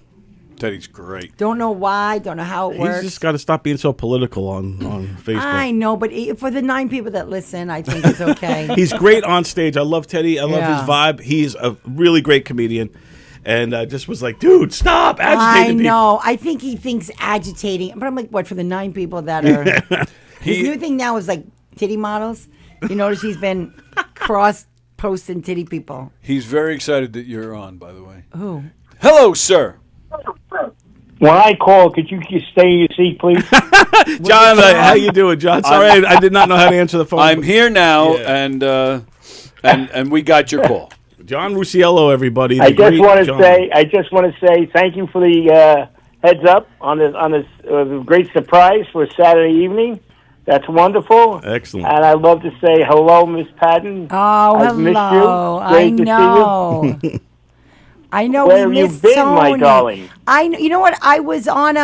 Teddy's great. Don't know why. Don't know how it works. He's just got to stop being so political on Facebook. I know, but for the 9 people that listen, I think it's okay. He's great on stage. I love Teddy. I love Yeah. his vibe. He's a really great comedian. And I just was like, dude, stop agitating I people. know. I think he thinks agitating. But I'm like, what, for the 9 people that are... His new thing now is like titty models. You notice he's been cross-posting titty people. He's very excited that you're on, by the way. Who? Hello, sir. When I call, could you just stay in your seat, please? John, how you doing, John? Sorry, I did not know how to answer the phone. I'm here now, Yeah. and we got your call. John Rusiello, everybody. I the just great want John. to say thank you for the heads up on this great surprise for Saturday evening. That's wonderful. Excellent. And I'd love to say hello, Miss Patton. Oh, I've missed hello. you. Great to know. I know. Where we have you missed been, Tony. my darling? You know what? I was on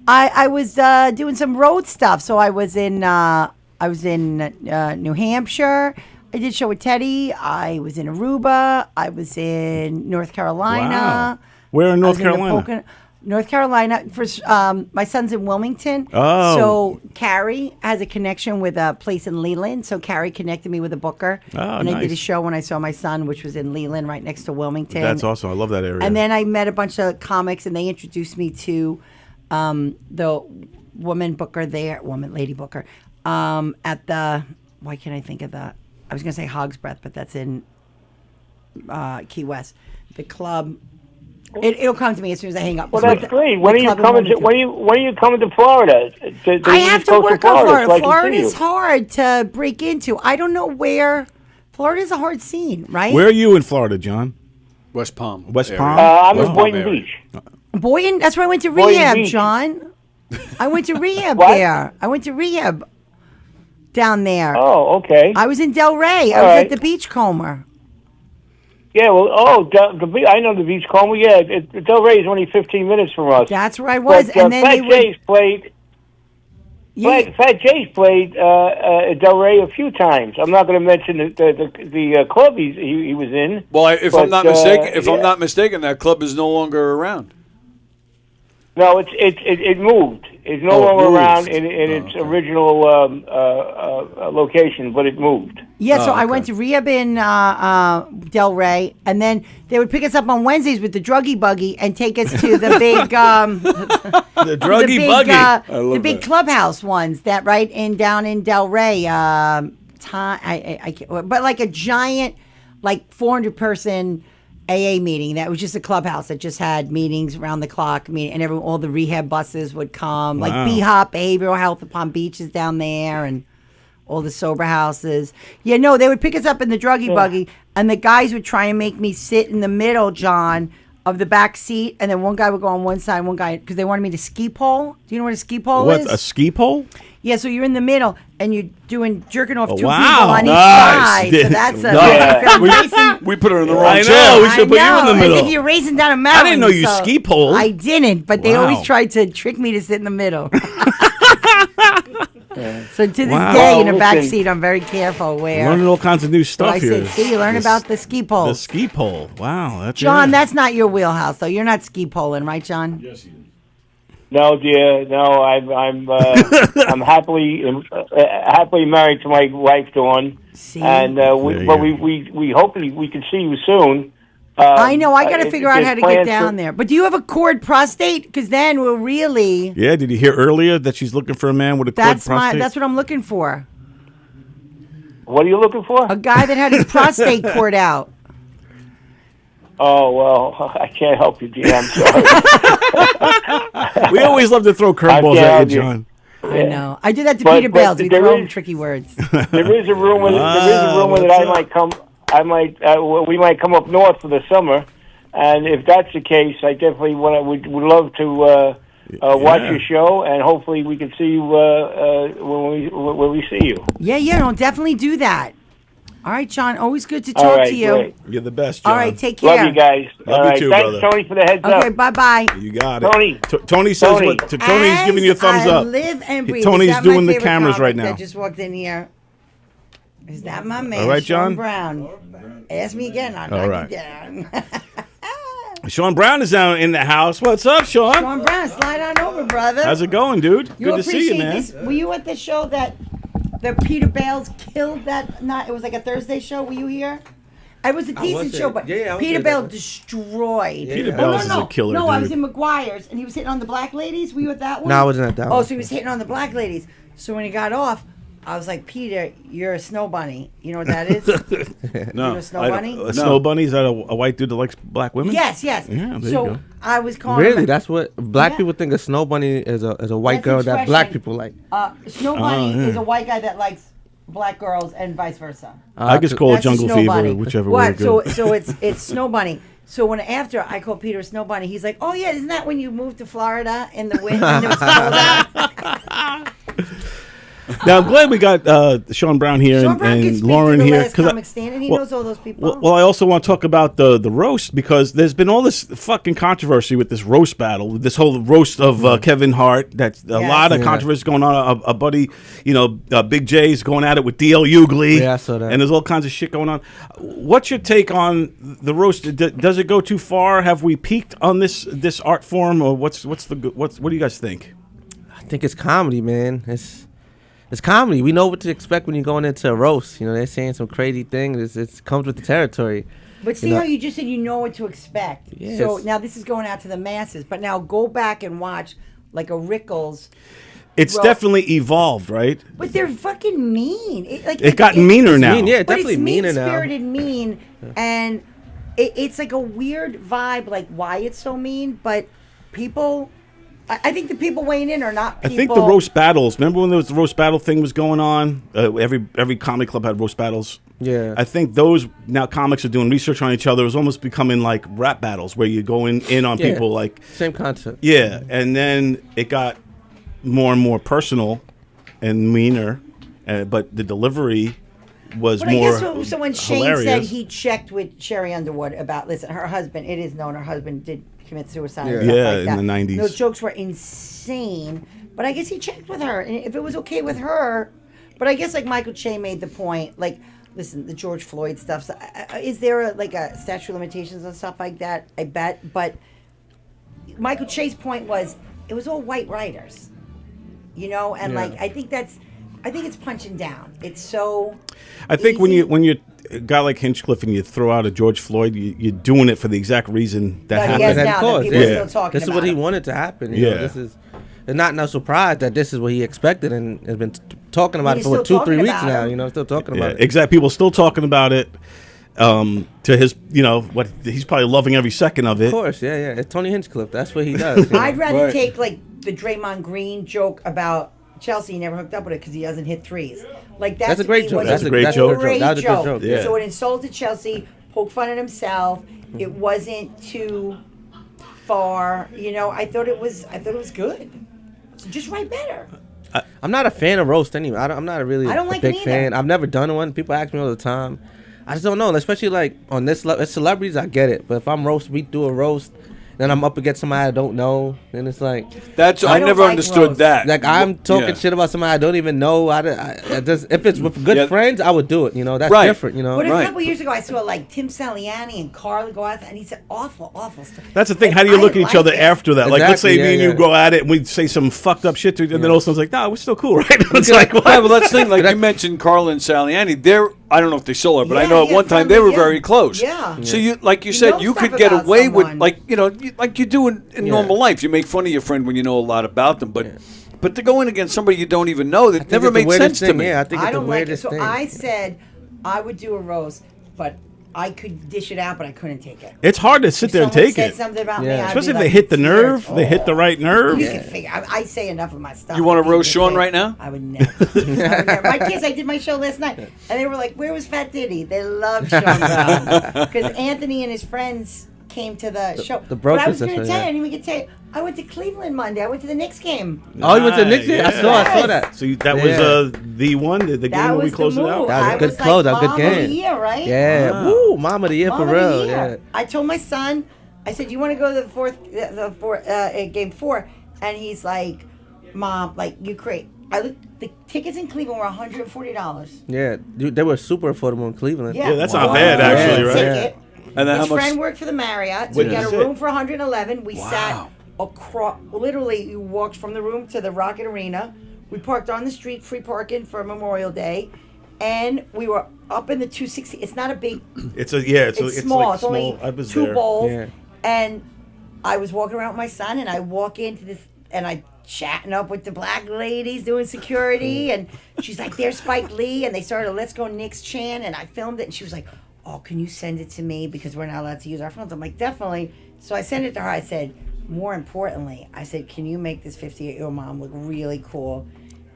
I was doing some road stuff. So I was in New Hampshire. I did a show with Teddy. I was in Aruba. I was in North Carolina. Wow. Where in I North was in Carolina? North Carolina. My son's in Wilmington. Oh. So Carrie has a connection with a place in Leland. So Carrie connected me with a booker. Oh, and I did a nice. show when I saw my son, which was in Leland, right next to Wilmington. That's awesome. I love that area. And then I met a bunch of comics, and they introduced me to the lady booker, at the, why can't I think of that? I was going to say Hog's Breath, but that's in Key West. The club. It'll come to me as soon as I hang up. Well, So that's great. When are you coming to Florida? I have to work on Florida. so I can see Florida's you. hard to break into. I don't know where. Florida's a hard scene, right? Where are you in Florida, John? West Palm. West area. Palm? I'm West in Palm Boynton area. Beach. Boynton, that's where I went to Boynton rehab, Beach. John. I went to rehab What? there. I went to rehab down there. Oh, okay. I was in Delray. I was All right. at the Beachcomber. Yeah, well, I know the Beachcomber. Yeah, Delray is only 15 minutes from us. That's where I was. But, and then Fat they would, Jay's played. yeah, Fat Jay's played Delray a few times. I'm not going to mention the club he was in. Well, if I'm But, not mistaken, yeah. I'm not mistaken, that club is no longer around. No, it moved. It's no Oh, it longer moved. around in its okay. original location, but it moved. yeah. So I okay. went to rehab in Delray, and then they would pick us up on Wednesdays with the druggy buggy and take us to the big The druggy the big, buggy. love the big that. clubhouse ones that down in Delray. But like a giant, like 400 person AA meeting that was just a clubhouse that just had meetings around the clock, and all the rehab buses would come, like Wow. B-Hop, Behavioral Health of Palm Beach is down there, and all the sober houses. Yeah, no, they would pick us up in the druggy buggy, and the guys would try and make me sit in the middle, John, of the back seat, and then one guy would go on one side, one guy, because they wanted me to ski pole. Do you know what a ski pole is? What, a ski pole? Yeah, so you're in the middle, and you're jerking off two people wow. on each Nice. side. So that's a Yeah. we put her in the wrong I chair. know. We should put you in the as middle. if you're racing down a mountain. I didn't know you so ski pole. I didn't, but they Wow. always tried to trick me to sit in the middle. So to this Wow. day, in the Well, back listen. seat, I'm very careful where. Learning all kinds of new So stuff I here. said, see, learn about the ski pole. The ski pole. Wow. That's John, yeah. that's not your wheelhouse, though. You're not ski poling, right, John? Yes, he is. No, dear, no. I'm happily married to my wife, Dawn, See? and There we hopefully we can see you soon. I know. I got to figure out there's how to get plans down there. But do you have a cord prostate? Because then we'll really. Yeah, did you hear earlier that she's looking for a man with a cord That's prostate? That's what I'm looking for. What are you looking for? A guy that had his prostate cord out. Oh, well, I can't help you, dear. I'm sorry. We always love to throw curveballs Okay, at I'll you, do- John. I know. I do that to But- Peter but Bales. We there throw him is- tricky words. There is a rumor. That I might come. We might come up north for the summer, and if that's the case, I definitely would love to watch your show, and hopefully we can see you when we see you. Yeah, no, definitely do that. All right, John. Always good to All talk right, to you. great. You're the best, John. All right, take care. Love you guys. Love All you right, too, thanks, brother. Tony, for the heads Okay, up. bye-bye. You got it. Tony. Tony says Tony. what? Tony's giving you a thumbs I up. live and breathe. Tony's Is that my doing the favorite cameras right comic now. That just walked in here. Is that my man? All right, Sean John? Brown. Ask me again. I'll All knock right. you down. Sean Brown is down in the house. What's up, Sean? Sean Brown, slide on over, brother. How's it going, dude? You Good to see you, appreciate man. this. Were you at the show that Peter Bales killed that night? It was like a Thursday show. Were you here? It was a decent was show, there. but Yeah, I was Peter there. Bales destroyed. Peter Yeah. Bales is a killer, No, I was dude. in McGuire's, and he was hitting on the black ladies. Were you at that one? No, I wasn't at that Oh, one. so he was hitting on the black ladies. So when he got off, I was like, Peter, you're a snow bunny. You know what that is? No, a snow I don't- bunny? A snow bunny? Is that a white dude that likes black women? Yes. Yeah, there you so go. I was calling Really? him That's what black Yeah. people think a snow bunny is a white That's girl that black expression. people like. Snow bunny yeah. is a white guy that likes black girls and vice versa. I just call it That's a jungle snow fever, bunny. whichever What? way it goes. So it's snow bunny. So when after I called Peter Snow Bunny, he's like, "Oh yeah, isn't that when you moved to Florida in the winter and it was cold out?" Now I'm glad we got Sean Brown here Sean and, Brown can and speak Lauren to the here. last 'cause comic stand, and he knows all those people. Well, I also want to talk about the roast because there's been all this fucking controversy with this roast battle, with this whole roast of Kevin Hart. That's a Yes. lot of Yeah. controversy going on. A buddy, Big J's going at it with DL Hughley. Yeah, I saw that. And there's all kinds of shit going on. What's your take on the roast? Does it go too far? Have we peaked on this art form, or what do you guys think? I think it's comedy, man. It's comedy. We know what to expect when you're going into a roast. They're saying some crazy things. It comes with the territory. But see how you just said you know what to expect. Yes. So now this is going out to the masses. But now go back and watch like a Rickles. It's Well- definitely evolved, right? But they're fucking mean. It got meaner now. mean, yeah. But Definitely it's meaner now. mean-spirited mean, and it's like a weird vibe, like why it's so mean. But people, I think the people weighing in are not people. I think the roast battles. Remember when there was the roast battle thing was going on? Every comedy club had roast battles. Yeah. I think those now comics are doing research on each other. It's almost becoming like rap battles where you go in on Yeah. people like Same concept. yeah, and then it got more and more personal and meaner, but the delivery was But more I guess so when Shane hilarious. said he checked with Sherry Underwood about, listen, her husband, it is known her husband did commit suicide. And stuff Yeah, like in that. the 90s. Those jokes were insane. But I guess he checked with her, and if it was okay with her, but I guess like Michael Che made the point, like, listen, the George Floyd stuff. So, is there a statute of limitations on stuff like that? I bet. But Michael Che's point was it was all white writers, and Yeah. like I think it's punching down. It's so. I think easy. when you're a guy like Hinchcliffe and you throw out a George Floyd, you're doing it for the exact reason that But he happened. has And now of that course, people yeah. are still talking This is about what he it. wanted to happen. Yeah. This is. It's not no surprise that this is what he expected and has been talking about He's it for still 2-3 talking weeks about now. it. Still talking Yeah, about it. exactly. People still talking about it. To his, what he's probably loving every second of it. Of course, yeah. It's Tony Hinchcliffe. That's what he does. I'd rather Right. take like the Draymond Green joke about Chelsea. He never hooked up with it because he doesn't hit threes. Like That's a to great me joke. was That's a great that's joke. That was a good joke. Yeah. So it insulted Chelsea, poked fun at himself. It wasn't too far. I thought it was good. So just write better. I'm not a fan of roast anyway. I'm not really I don't a like big it either. fan. I've never done one. People ask me all the time. I just don't know. Especially like on this celebrities, I get it. But if we do a roast, then I'm up against somebody I don't know, and it's like I don't never like understood roast. that. like I'm talking shit about somebody I don't even know. I just if it's with good friends, I would do it. That's Right. different. But a Right. couple years ago, I saw like Tim Saliani and Carly go out, and he said awful stuff. That's the thing. And How do you I look at each like other it. after that? Like, let's say Exactly, me and yeah, you yeah. go at it and we say some fucked up shit to each other, and then all of a sudden it's like, nah, we're still cool, right? It's like, what? Yeah, well, that's the thing. Like you mentioned, Carl and Saliani. I don't know if they still are, but I know at one time they were very close. Yeah. So like you said, know you stuff could get about away with someone. like you do in normal life. You make fun of your friend when you know a lot about them, but to go in against somebody you don't even know, that never made sense to me. Yeah, I think it's the don't like it. weirdest So thing. I said I would do a roast, but I could dish it out, but I couldn't take it. It's hard to sit there and Someone take said it. something about me, Yeah. I'd Especially be if they like hit the in nerve, tears. they hit the right nerve. You can figure. I say enough of my stuff. You want to You roast just Sean say, right now? I would never. My kids, I did my show last night, and they were like, "Where was Fat Diddy?" They loved Sean Brown because Anthony and his friends came to the show. the but I was brokers, going to that's tell right, you, I didn't even get to tell you. I went to Cleveland Monday. I went to the Knicks game. Oh, you went to the Knicks? Yeah. I saw that. So that was the one, the That game where we was the closed it move. out. That was a I good was close, like, a good Mom game. of the year, right? Yeah, Wow. woo, mom of the year Mom for of the real. year. Yeah. I told my son, I said, "You want to go to the game 4?" And he's like, "Mom, like you crazy." The tickets in Cleveland were $140. Yeah, dude, they were super affordable in Cleveland. Yeah, that's not bad, actually, right? Ticket. And then how His much? friend worked for the Marriott, so Wait, we got is a it? room for $111. We sat across. Literally, you walked from the room to the Rocket Arena. We parked on the street, free parking for Memorial Day, and we were up in the 260. It's not a big. It's Small. like It's only small. I was 2 there. bowls. Yeah. And I was walking around with my son, and I walk into this, and I chatting up with the black ladies doing security, and she's like, "There's Spike Lee," and they started a "Let's Go Knicks" chant, and I filmed it, and she was like, "Oh, can you send it to me because we're not allowed to use our phones?" I'm like, "Definitely." So I sent it to her. I said, more importantly, I said, "Can you make this 58-year-old mom look really cool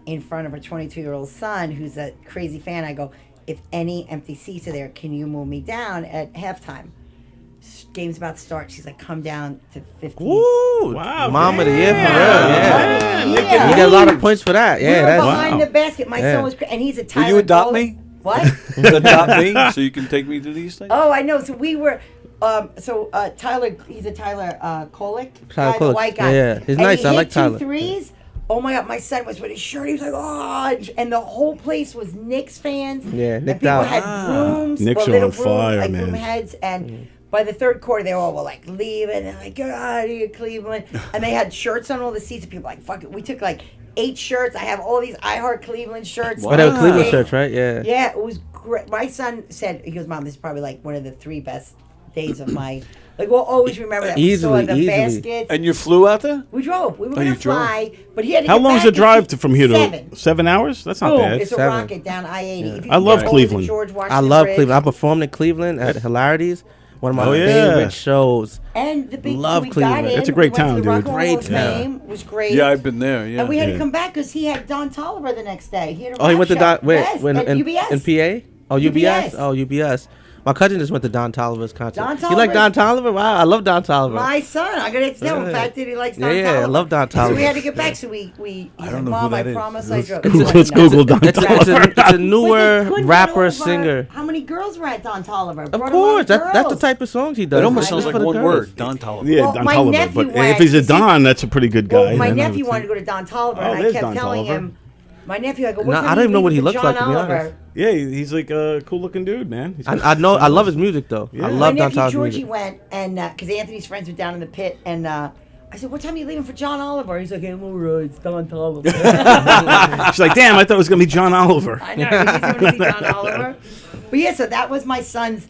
in front of her 22-year-old son who's a crazy fan?" I go, "If any empty seats are there, can you move me down at halftime?" Game's about to start. She's like, "Come down to 15." Woo! Wow, Mom of the year for real. Yeah. Yeah. You get a lot of points for that. We Yeah, were that's behind wow. the basket. My Yeah. son was, and he's a Will Tyler. you adopt Cole- me? What? Adopt me so you can take me to these things. Oh, I know. So we were. Tyler, he's a Tyler Kolick Tyler guy, the Kolick. white guy. Yeah, he's And nice. he I hit like 2 Tyler. threes. Oh my God, my son was with his shirt. He was like, "Oh," and the whole place was Knicks fans. Yeah, and nicked people out. had brooms, Knicks or are little on fire, like man. broom heads, and by the third quarter, they all were like leaving. They're like, "Get out of here, Cleveland!" And they had shirts on all the seats. And people were like, "Fuck it." We took like 8 shirts. I have all these I Heart Cleveland shirts. But they were Cleveland Big. shirts, right? Yeah. Yeah, it was great. My son said, he goes, "Mom, this is probably like one of the 3 best days of my." Like, we'll always remember that. Easily, we saw the easily. baskets. And you flew out there? We drove. We were Oh, going you to fly, but he had to How get long is back the at drive from here to 7. 7 hours? That's not Boom, bad. it's a 7. rocket down I-80. If you I can love get over Cleveland. the George I Washington love Bridge. Cleveland. I performed in Cleveland at Hilarities. One of my Oh, yeah. favorite shows. And the big Love we Cleveland. got in. It's a great we went town, to the Rock dude. and Roll Great Hall of town. Fame. Was great. Yeah, I've been there. Yeah. And we had Yeah. to come back because he had Don Tolliver the next day. He had a Oh, he rap went to show. Don. Wait, Yes, when at in UBS. in PA? Oh, UBS. UBS. Oh, UBS. My cousin just went to Don Tolliver's concert. Don You like Don Tolliver? Wow, I love Don Tolliver. My son, I gotta tell him, Yeah. Fat Diddy likes Don Yeah, Tolliver. I love Don So we Tolliver. had to get back. So we he's I like, don't know "Mom, who I that is. promise I drove." Let's Google Don It's Tolliver. a newer rapper, singer. How many girls were at Don Tolliver? Of Brought a lot course, that's the girls. type of songs he does. It almost It's sounds just like for the one girls. word. Don Tolliver. Yeah, Well, Don my Tolliver. nephew But went- if he's a Don, that's a pretty good guy. Well, my then I nephew would wanted to think. go to Don Tolliver, Oh, and I there's kept Don telling Tolliver. him. My nephew, I go, No, "What I time don't are you even know what leaving he for looks like, John to be Oliver?" honest. Yeah, he's like a cool-looking dude, man. He's I know. I love his music though. Yeah. I My My love Don nephew Tolliver's Georgie music. went, and because Anthony's friends were down in the pit, and I said, "What time are you leaving for John Oliver?" He's like, "Hey, I'm all right, it's Don Tolliver." She's like, damn, I thought it was gonna be John Oliver. I know, he's going to see John Oliver. But yeah, so that was my son's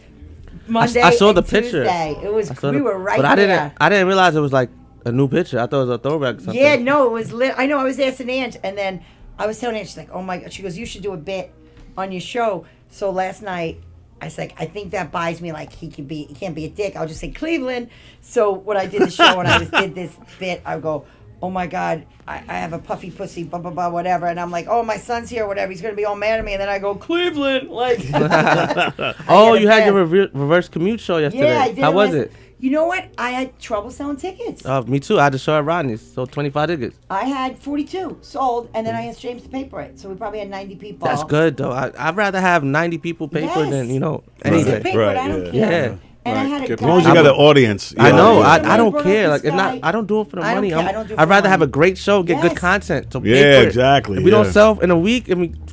Monday. I saw and the picture. Tuesday. It was. I saw We the- were right but I there. didn't. I didn't realize it was like a new picture. I thought it was a throwback. Or something. Yeah, no, it was lit. I know. I was asking Ange, and then I was telling Ange, she's like, "Oh my God," she goes, "You should do a bit on your show." So last night, I was like, "I think that buys me like he can't be a dick. I'll just say Cleveland." So when I did the show and did this bit, I go, oh my God, I have a puffy pussy, blah, blah, blah, whatever. And I'm like, oh, my son's here, whatever. He's going to be all mad at me. And then I go, Cleveland. Like, Oh, you had your reverse commute show yesterday. yeah, I did. How was it? You know what? I had trouble selling tickets. Me too. I had to show at Rodney's, so 25 tickets. I had 42 sold, and then I asked James to paper it. So we probably had 90 people. That's good, though. I'd rather have 90 people paper than, Yes. anything. Paper it, I don't care. Yeah. And I had a As As long as guy- you got an audience. I know. Yeah. I don't brought care. up Like, this guy. I don't do it for the I don't money. care. I don't do it I'd for rather the have a money. great show, get good Yes. content. So Yeah, paper it. exactly, If we don't yeah. sell in a week,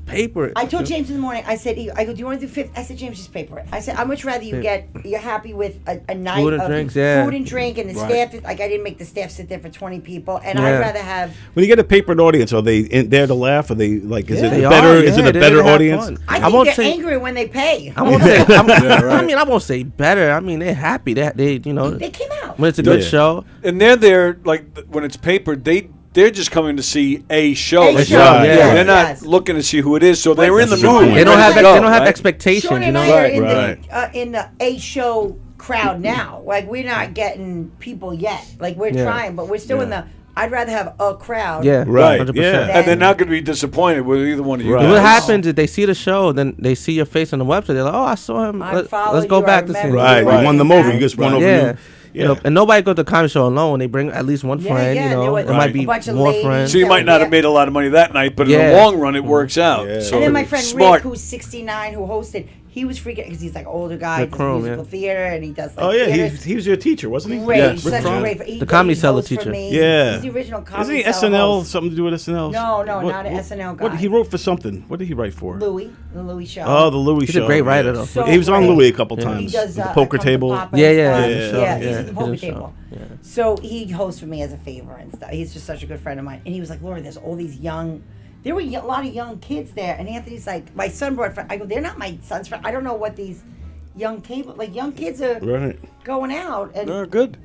paper it. I told James in the morning, I go, do you want to do 50? I said, James, just paper it. I said, I'd much rather you're happy with a night Food and of drinks, yeah. food and drink, and the staff, like I didn't make the staff sit there for 20 people, and Yeah. I'd rather have, When you get a papered audience, are they there to laugh? Are they like? Is Yeah, it they better? are, Is it yeah, a they're better there to have audience? fun. I I think won't they're say- angry when they pay. I won't say. right. I mean, I won't say better. I mean, they're happy. They They came out. when it's a good Yeah. show. And they're there, like, when it's papered, they're just coming to see a show. A Like, show, yeah. They're not Yes. looking to see who it is, so they're in the That's a good mood. point. They don't ready have to go, they don't have right? expectations. Sean You and know. I are in Right. in the A show crowd now. Like we're not getting people yet. Like we're Yeah. trying, but we're still in the. I'd rather have a crowd. Yeah. Right. 100%. Yeah. And they're not going to be disappointed with either one of you. Right. And what guys. happens is they see the show, then they see your face on the website. They're like, "Oh, I saw him. I Let's followed go you, back I to see." remember him." Right. Right. You won them over. You just won over. Yeah. them. Yeah. And nobody goes to the comedy show alone. They bring at least one Yeah, friend. yeah, there was It might a be bunch of more ladies. friends. So you Yeah, might not yeah. have made a lot of money that night, but in Yeah. the long run, it works out. Yeah. So And then my friend smart. Rick, who's 69, who hosted, he was freaking because he's like an older guy, Rick does Chrome, musical yeah. theater, and he does like Oh yeah, theater. he was your teacher, wasn't he? Great, Yeah, he's Rick such a Chrome. great. He, The comedy he seller hosts for teacher. me. Yeah. He's the original comedy Isn't he seller SNL? host. Something to do with SNL? No, What- not an SNL guy. What he wrote for something? What did he write for? Louis, the Louis show. Oh, the Louis He's a show. great writer, yeah. though. So he was on great. Louis a couple Yeah. times. He does the Come poker to table. Papa Yeah, and yeah, stuff. yeah, yeah. yeah. He's at the He's poker a show. table. Yeah. So he hosts for me as a favor and stuff. He's just such a good friend of mine. And he was like, Laura, there's all these young. There were a lot of young kids there, and Anthony's like, my son brought friends. I go, they're not my son's friends. I don't know what these young young kids are Right. going out, and They're good.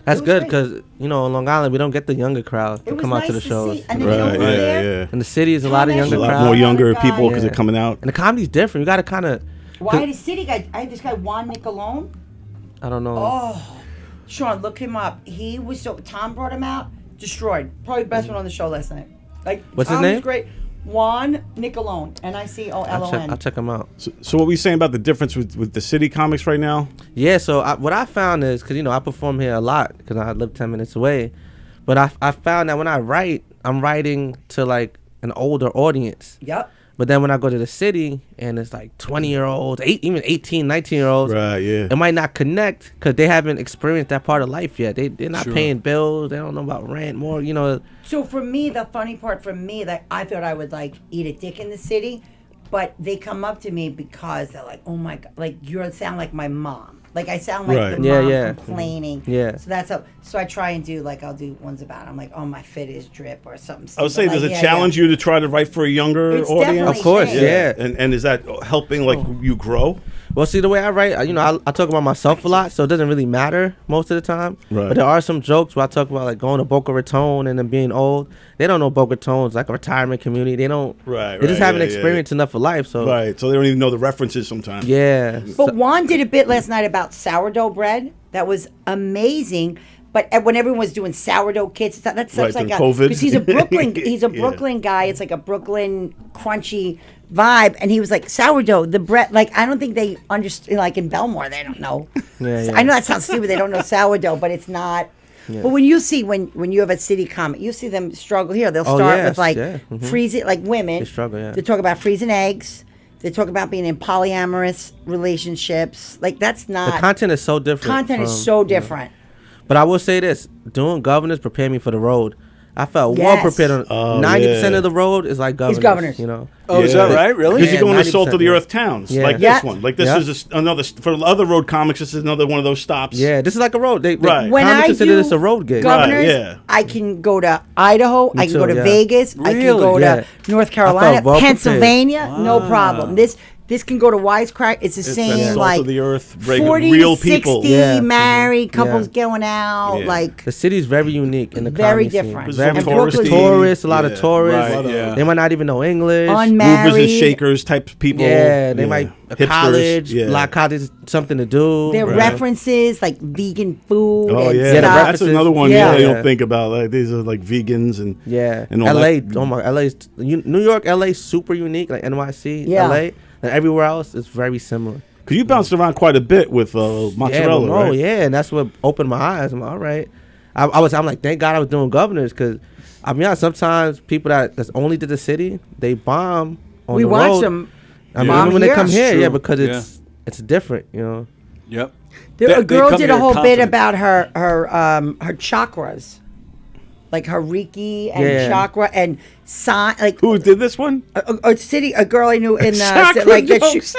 That's It was good great. because on Long Island we don't get the younger crowd it to was come out nice to the shows. see. And then you know Right. who was Yeah. there? Yeah. In the city, is a lot of Tom younger A Ashton. lot crowd. more younger Guy. people because Yeah. they're coming out. And the comedy's different. You got to kind of. Well, I had a city guy. I had this guy Juan Nicolone. I don't know. Oh, Sean, look him up. He was so. Tom brought him out. Destroyed. Probably the best one on the show last night. Like What's his Tom name? was great. Juan Nicolone. Nicolon. I'll check them out. So what were you saying about the difference with the city comics right now? Yeah, so what I found is, because, I perform here a lot because I live 10 minutes away. But I found that when I write, I'm writing to, like, an older audience. Yep. But then when I go to the city and it's, like, 20-year-olds, even 18, 19-year-olds, Right. Yeah. it might not connect because they haven't experienced that part of life yet. They're not Sure. paying bills. They don't know about rent more, So for me, the funny part for me, that I thought I would like eat a dick in the city, but they come up to me because they're like, "Oh my god, like you sound like my mom." Like I sound like Right. the Yeah, mom yeah. complaining. Yeah. So that's how. So I try and do I'll do ones about. I'm like, "Oh, my fit is drip" or something. I would say, stupid. does it Like, challenge you to try to write for a younger It's audience? definitely Of course, changed. yeah. And is that helping you grow? Well, see, the way I write, I talk about myself a lot, so it doesn't really matter most of the time. Right. But there are some jokes where I talk about, like, going to Boca Raton and then being old. They don't know Boca Raton's like a retirement community. They don't. Right, They just right, haven't yeah, experienced enough of life. So Right. So they don't even know the references sometimes. yeah. But Juan did a bit last night about sourdough bread. That was amazing. But when everyone was doing sourdough kits, that's such Right, like during a COVID. because he's a Brooklyn Yeah. Brooklyn guy. It's like a Brooklyn crunchy vibe, and he was like sourdough, the bread. Like I don't think they understand. Like in Belmore, they don't know. Yeah. I know that sounds stupid. They don't know sourdough, but it's not. But when you see when you have a city comic, you see them struggle here. They'll Oh, start yes, with like yeah, mhm. freezing, like women. They struggle, yeah. They talk about freezing eggs. They talk about being in polyamorous relationships. Like that's not The content is so different. content is from- so different. But I will say this: doing Governors prepared me for the road. I felt well Yes. prepared. On Oh, 90% yeah. of the road is like Governors. Governors. Oh, is that right? Really? Because Yeah, you're going to 90%, salt of the yeah. earth towns Yeah. like Yeah. this one. Like this Yeah. is another for other road comics. This is another one of those stops. Yeah, this is like a road. They Right. When comics I consider do this a road gig. Governors, Right, yeah. I can go to Idaho. I can too, go to yeah. Vegas. I can Really? go Yeah. to North Carolina, well prepared. Pennsylvania. No problem. This can go to Wisecrack. It's the same, salt like of the earth, 40, real 60 people. Yeah. married Mhm. couples Yeah. going out. Yeah. Like The city's very unique in the Very comedy scene. different. Very And touristy. Tourists, a lot Yeah. of tourists. Right, yeah. They might not even know English. unmarried. Movers and shakers type people. Yeah, they might Hipsters. college, Yeah. black college, something to do. Their Right. references like vegan food. Oh and yeah, Yeah, the stuff. that's references. another one. Yeah. Yeah, you Yeah. don't think about. Like these are like vegans and Yeah, all LA. that. Oh my, LA's New York, LA, super unique. Like NYC, Yeah. LA, and everywhere else is very similar. Because you bounced around quite a bit with mozzarella, yeah, right? yeah, and that's what opened my eyes. I'm like, all right. I'm like, thank God I was doing Governors, because I mean, sometimes people that's only to the city, they bomb on We the watch road. them. I mean, bomb even when they here. come here, True. yeah, because Yeah. it's different, you know. Yep. A They girl come did a here whole bit confident. about her chakras, like her Reiki and Yeah. chakra and sign. Like Who did this one? a girl I knew in Chakra like that jokes.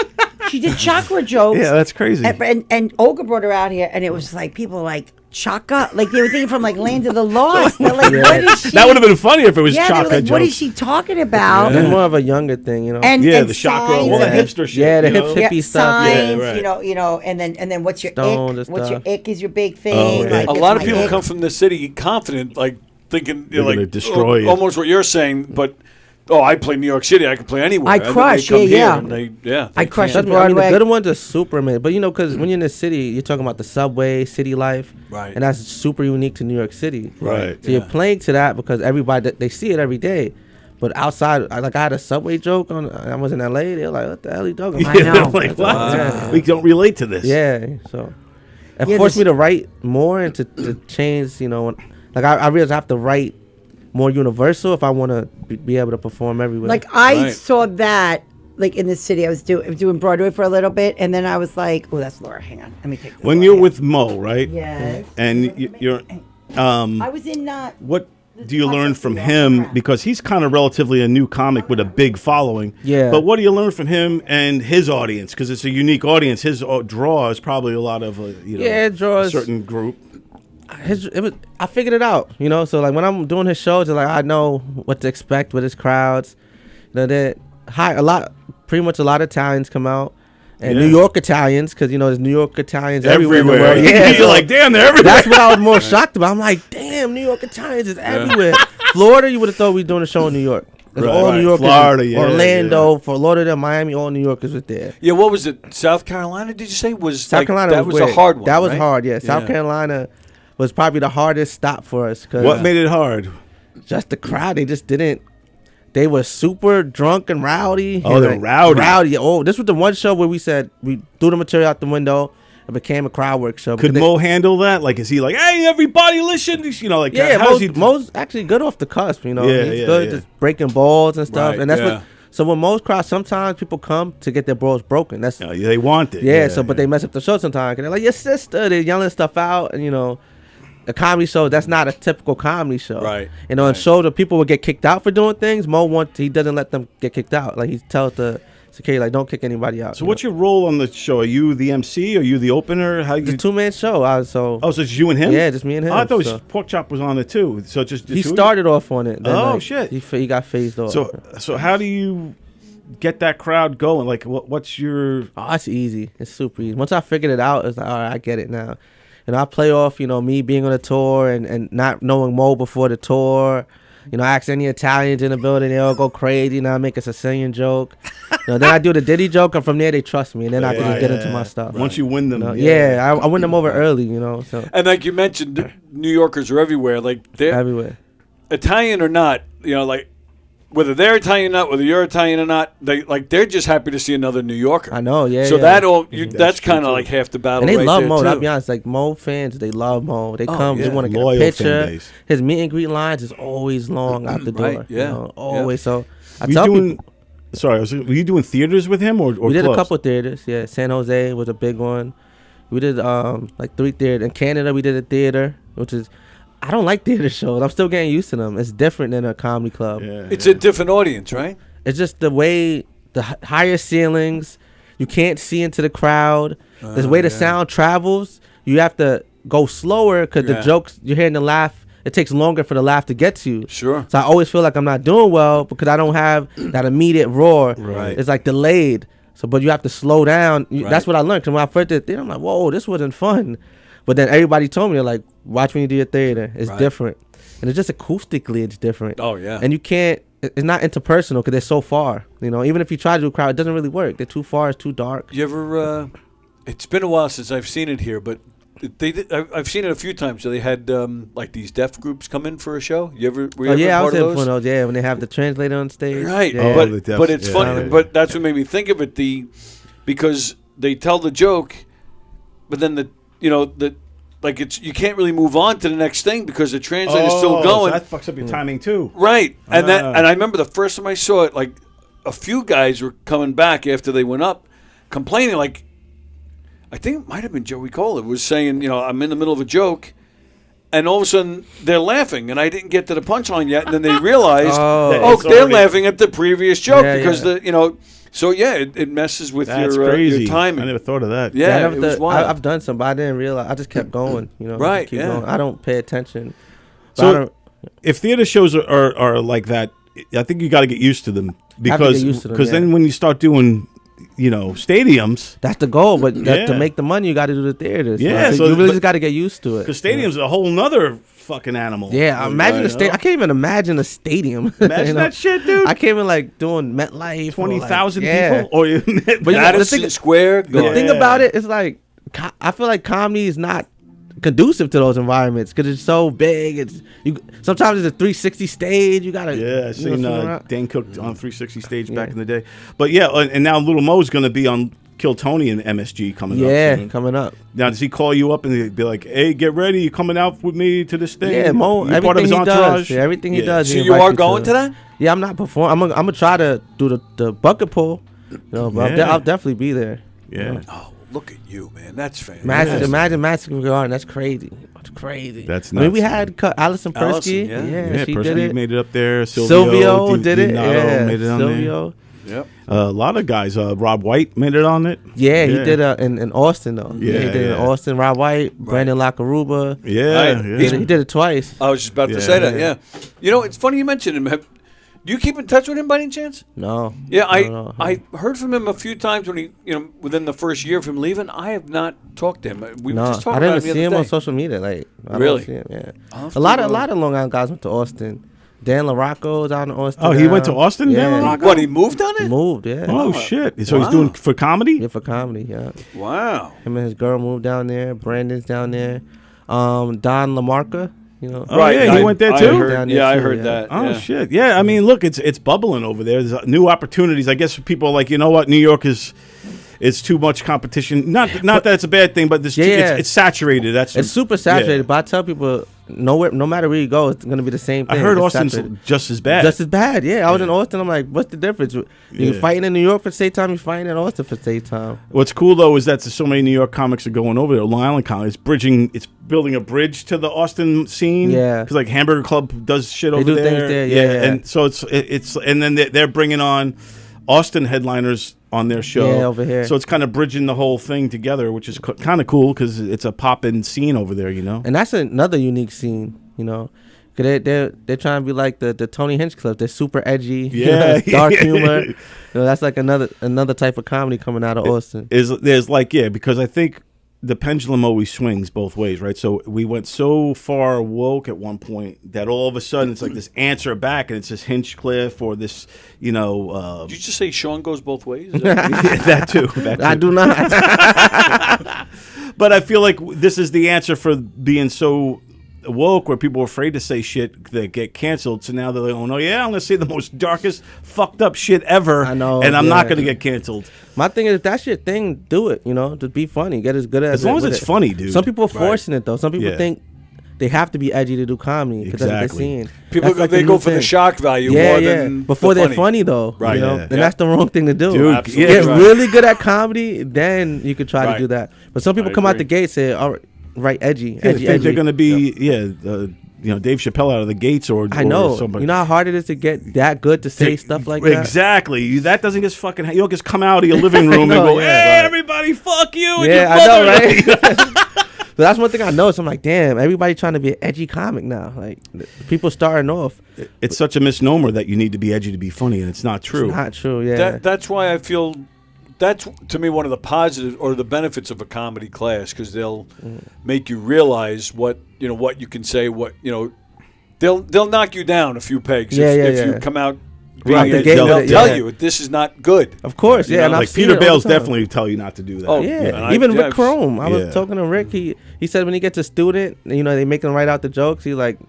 she did chakra jokes. Yeah, that's crazy. And Olga brought her out here, and it was like people were like Chaka, like they were thinking from like Land of the Lost. They're like, what is she? That would have been funny if it was yeah, they were chakra like, what is jokes. she talking about? It's more of a younger thing, you know. And Yeah, and the chakra, signs all the of- hipster shit. Yeah, the you know? hip- hippie stuff, yeah, signs, right. you know, and then what's your Stones ick? and What's your stuff. ick is your big thing. Oh, yeah. like, A it's lot of my people ick. come from the city confident, like thinking They're like gonna destroy you. almost what you're saying, but I play New York City, I can play anywhere. I And then crush, they come yeah, here yeah. and they I crush can't. it. I mean, the Broadway. good ones are super amazing. But, you know, because when you're in the city, you're talking about the subway, city life. Right. And that's super unique to New York City. Right. So you're playing to that because everybody, they see it every day. But outside, I had a subway joke I was in LA. They're like, what the hell are you talking about? I know. Like, what? Yeah. We don't relate to this. Yeah. So it Yeah, forced this- me to write more and to change, you know. Like, I realized I have to write more universal if I want to be able to perform everywhere. Like I Right. saw that like in the city. I was doing Broadway for a little bit, and then I was like, oh, that's Laura. Hang on, let me take. This When Laura. you're Hang with Mo, right? on. Yes. And you're, I was in what do you learn from him? Because he's kind of relatively a new comic with a big following. Yeah. But what do you learn from him and his audience? Because it's a unique audience. His draw is probably a lot of Yeah, it draws- a certain group. I figured it out, you know. So like when I'm doing his shows, it's like I know what to expect with his crowds. You know, pretty much a lot of Italians come out, and Yeah. New York Italians, because you know there's New York Italians everywhere in the world. Yeah, Yeah, you're like, damn, they're everywhere. that's what I was more shocked about. I'm like, damn, New York Italians is everywhere. Florida, you would have thought we were doing a show in New York. It's Right, all right. New Yorkers. Florida, yeah, Orlando, Fort Lauderdale, Miami, all New Yorkers was there. Yeah, what was it? South Carolina? Did you say was South like, Carolina that was a weird. hard one? That was right? hard. Yeah, South Carolina was probably the hardest stop for us. Cause What made it hard? just the crowd, they just didn't. They were super drunk and rowdy. Oh, And, they're rowdy. Rowdy. Oh, this was the one show where we said we threw the material out the window. It became a crowd work show. Could Because Mo handle that? Like, is he like, hey, everybody, listen? You know, like, yeah, how's he? Mo's actually good off the cusp. You know, Yeah, he's yeah, good yeah. just breaking balls and stuff. Right, And that's yeah. what. So when Mo's crowds, sometimes people come to get their balls broken. That's Yeah, they want it. yeah. So but they mess up the show sometimes. And they're like, your sister. They're yelling stuff out, and you know. A comedy show, that's not a typical comedy show. Right, You know, and right. shows that people would get kicked out for doing things. He doesn't let them get kicked out. Like he tells the security, like, don't kick anybody out. So what's your role on the show? Are you the MC? Are you the opener? How It's you? a 2-man show. Oh, so it's you and him? Yeah, just me and him. Oh, I thought so. Pork Chop was on it too. So just He two of you? started off on it. Then, Oh, like, shit. He got phased off. So how do you get that crowd going? Like, what's your? Oh, it's easy. It's super easy. Once I figured it out, it's like, all right, I get it now. And I play off, you know, me being on a tour and not knowing Mo before the tour. You know, I ask any Italians in the building, they all go crazy. You know, I make a Sicilian joke. You know, then I do the Diddy joke, and from there they trust me, and then I can just get into my stuff. Once you win them, You know, yeah, I win them over early, you know, so And like you mentioned, New Yorkers are everywhere. Like they're everywhere. Italian or not, you know, like whether they're Italian or not, whether you're Italian or not, they're just happy to see another New Yorker. I know, yeah. So yeah. that all that's That's true, kind of too. like half the battle. And they right love there, Mo. too. I'll be honest, like Mo fans, they love Mo. They come, yeah. they want to get Loyal a fan picture. base. His meet and greet lines is always long out the door. Right, yeah, You know, always. So I Were you tell doing? people, Sorry, were you doing theaters with him or we did a clubs? couple theaters. Yeah, San Jose was a big one. We did like 3 theaters. In Canada, we did a theater, which is, I don't like theater shows. I'm still getting used to them. It's different than a comedy club. Yeah, It's a different audience, right? It's just the way the higher ceilings, you can't see into the crowd. The way the sound travels, you have to go slower because Yeah. the jokes you're hearing the laugh. It takes longer for the laugh to get to you. Sure. So I always feel like I'm not doing well because I don't have that immediate roar. Right. It's like delayed. So, but you have to slow down. Right. That's what I learned. Cause when I first did theater, I'm like, whoa, this wasn't fun. But then everybody told me, they're like, watch when you do your theater. It's different. And it's just acoustically, it's different. Oh, yeah. And you can't, it's not interpersonal because they're so far. You know, even if you try to do a crowd, it doesn't really work. They're too far. It's too dark. You ever, it's been a while since I've seen it here, but I've seen it a few times. So they had like these deaf groups come in for a show. Were you ever I part was of in those? for those. Yeah, when they have the translator on stage. Right. Yeah. But it's funny. Yeah. But that's what made me think of it. Because they tell the joke, but then like you can't really move on to the next thing because the translator's still going. So that fucks up your timing too. Right. And I remember the first time I saw it, like a few guys were coming back after they went up, complaining like, I think it might have been Joey Cola was saying, I'm in the middle of a joke, and all of a sudden they're laughing, and I didn't get to the punchline yet, and then they realized, they're laughing at the previous joke because So it messes with your timing. I never thought of that. Yeah, it was wild. I've done some, but I didn't realize. I just kept going. Right. Keep Yeah. going. I don't pay attention. So if theater shows are like that, I think you got to get used to them because then when you start doing stadiums, that's the goal. But to make the money, you got to do the theaters. Yeah, so you really just got to get used to it. Because stadiums are a whole nother fucking animal. Yeah, imagine a stadium. I can't even imagine a stadium. Imagine that shit, dude. I can't even doing MetLife. 20,000 people. Or Madison Square. The thing about it is like I feel like comedy is not conducive to those environments because it's so big. Sometimes it's a 360 stage. You gotta I seen Dan Cook on 360 stage back in the day. But and now Little Mo's gonna be on Kill Tony and MSG coming up. Yeah, coming up. Now does he call you up and be like, "Hey, get ready, you coming out with me to this thing?" Yeah, Mo. You part of his entourage? Yeah, everything he does. So you are going to that? Yeah, I'm not performing. I'm gonna try to do the bucket pull. But I'll definitely be there. Yeah. Oh, look at you, man. That's fantastic. Imagine Madison Garden. That's crazy. That's crazy. That's nuts. I mean, we man. had Allison Persky. Yeah, she Persky did it. made it up there. Silvio did it. Made it on Silvio. there. Yep. A lot of guys. Rob White made it on it. Yeah, he did in Austin though. Yeah, he did it in Austin. Rob White, Brandon Lacaruba. Yeah, he did it twice. I was just about to say that. Yeah. It's funny you mentioned him. Do you keep in touch with him by any chance? No. Yeah, I heard from him a few times when he, within the first year of him leaving. I have not talked to him. We were just talking I didn't about him see him the other on day. social media. Like, I really? Don't see him, yeah. A lot of Long Island guys went to Austin. Dan LaRocco's out in Austin. Oh, he went to Austin. Yeah. Dan LaRocco? What? He moved on it? He moved. Yeah. Oh shit! So he's doing for comedy. Yeah, for comedy. Yeah. Wow. Him and his girl moved down there. Brandon's down there. Don LaMarca. Right, he went there too. I heard that. Oh shit! Yeah, I mean, look, it's bubbling over there. There's new opportunities. I guess people are like, you know what, New York is too much competition. Not that it's a bad thing, but it's saturated. It's super saturated. But I tell people, no matter where you go, it's gonna be the same thing. I heard it's Austin's saturated. just as bad. Just as bad. Yeah, I was in Austin. I'm like, what's the difference? You're fighting in New York for state time. You're fighting in Austin for state time. What's cool though is that so many New York comics are going over there. Long Island comics, it's building a bridge to the Austin scene. Yeah, because like Hamburger Club does shit over there. They do things there. Yeah, and so it's and then they're bringing on Austin headliners on their show. Yeah, over here. So it's kind of bridging the whole thing together, which is kind of cool because it's a poppin' scene over there, And that's another unique scene, Cause they're trying to be like the Tony Hinchcliffe. They're super edgy, dark humor. That's like another type of comedy coming out of Austin. There's because I think the pendulum always swings both ways, right? So we went so far woke at one point that all of a sudden it's like this answer back, and it's this Hinchcliffe or this, Did you just say Sean goes both ways? that too. I do not. But I feel like this is the answer for being so woke, where people are afraid to say shit that get canceled. So now they're like, oh no, I'm gonna say the most darkest, fucked up shit ever. I know, and I'm not gonna get canceled. My thing is, if that's your thing, do it. To be funny, get as good as long as it's funny, dude. Some people are forcing it though. Some people think they have to be edgy to do comedy because that's what they're seeing. People they go for the shock value more than before they're funny though. Right. And that's the wrong thing to do. Dude, get really good at comedy, then you could try to do that. But some people come out the gate and say, all right. Right, edgy. They're going to be, Dave Chappelle out of the gates or I know. Or somebody. You know how hard it is to get that good to say stuff like that? Exactly. That doesn't just fucking, you don't just come out of your living room and go, hey, everybody, fuck you. Yeah, I know, right? So that's one thing I noticed. I'm like, damn, everybody trying to be an edgy comic now. Like, people starting off. It's such a misnomer that you need to be edgy to be funny, and it's not true. It's not true, yeah. That's why I feel that's to me one of the positives or the benefits of a comedy class, because they'll make you realize what you can say, what they'll knock you down a few pegs if you come out. Right, They'll tell you this is not good. Of course, yeah. And like Peter Bales definitely tell you not to do that. Oh, yeah. Even Rick Chrome. I was talking to Rick. He said when he gets a student, they make him write out the jokes. He's like,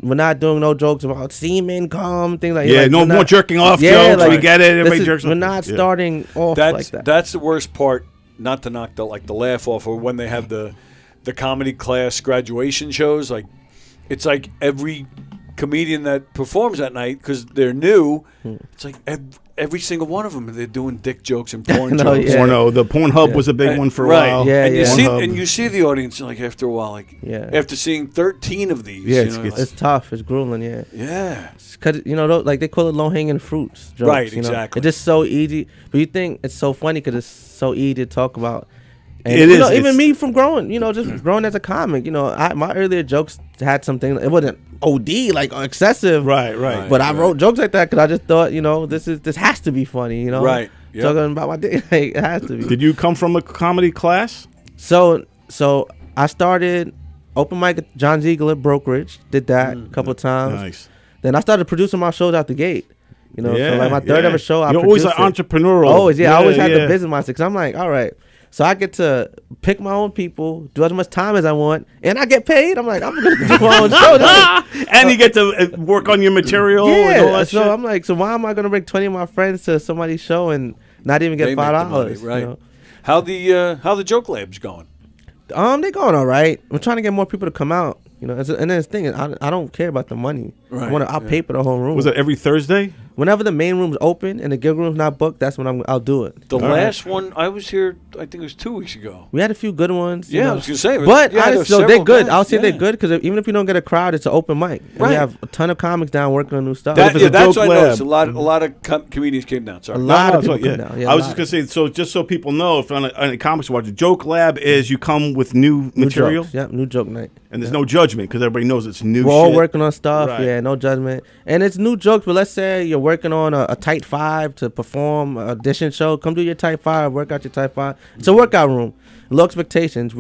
we're not doing no jokes about semen cum, things like that. Yeah, no more jerking off jokes. Like, we get it. Everybody jerks off. We're not starting off like that. That's the worst part. Not to knock the laugh off, or when they have the comedy class graduation shows. Like, it's like every comedian that performs that night, because they're new, it's like every single one of them, they're doing dick jokes and porn jokes. Yeah. Porno. The Pornhub was a big one for a while. Yeah, and you see the audience like after a while, like after seeing 13 of these. Yeah, it's tough. It's grueling. Yeah. Yeah. Because like they call it low hanging fruits. Jokes, right. Exactly. It's just so easy, but you think it's so funny because it's so easy to talk about. And, it is. Even me from growing, just growing as a comic, my earlier jokes had something. It wasn't OD like excessive, right. But I wrote jokes like that because I just thought, this has to be funny, right. Yep. Talking about my dick, like, it has to be. Did you come from a comedy class? So I started open mic at John Ziegler Brokerage. Did that a couple of times. Nice. Then I started producing my shows out the gate. So like my third ever show, You're always like entrepreneurial. Always, I always had the business mindset. Because I'm like, all right. So I get to pick my own people, do as much time as I want, and I get paid. I'm like, I'm going to do my own show. And you get to work on your material and all that shit. I'm like, so why am I going to bring 20 of my friends to somebody's show and not even get $5? Right. How the joke lab's going? They're going all right. I'm trying to get more people to come out. And then the thing is, I don't care about the money. Right. I'll pay for the whole room. Was it every Thursday? Whenever the main room's open and the gig room's not booked, that's when I'll do it. The last one, I was here, I think it was 2 weeks ago. We had a few good ones. Yeah, I was going to say. But honestly, they're good. Guys. I'll say they're good because even if you don't get a crowd, it's an open mic. And we have a ton of comics down working on new stuff. That's what I noticed. A lot of comedians came down. Sorry. A lot of people came down. I was just going to say, so just so people know, if on a comics watch, Joke Lab is you come with new material. Jokes. Yep, new joke night. And there's no judgment because everybody knows it's new We're shit. all working on stuff. Right. Yeah, no judgment. And it's new jokes, but let's say you're working on a tight 5 to perform an audition show. Come do your tight 5, work out your tight 5. It's a workout room. Low expectations.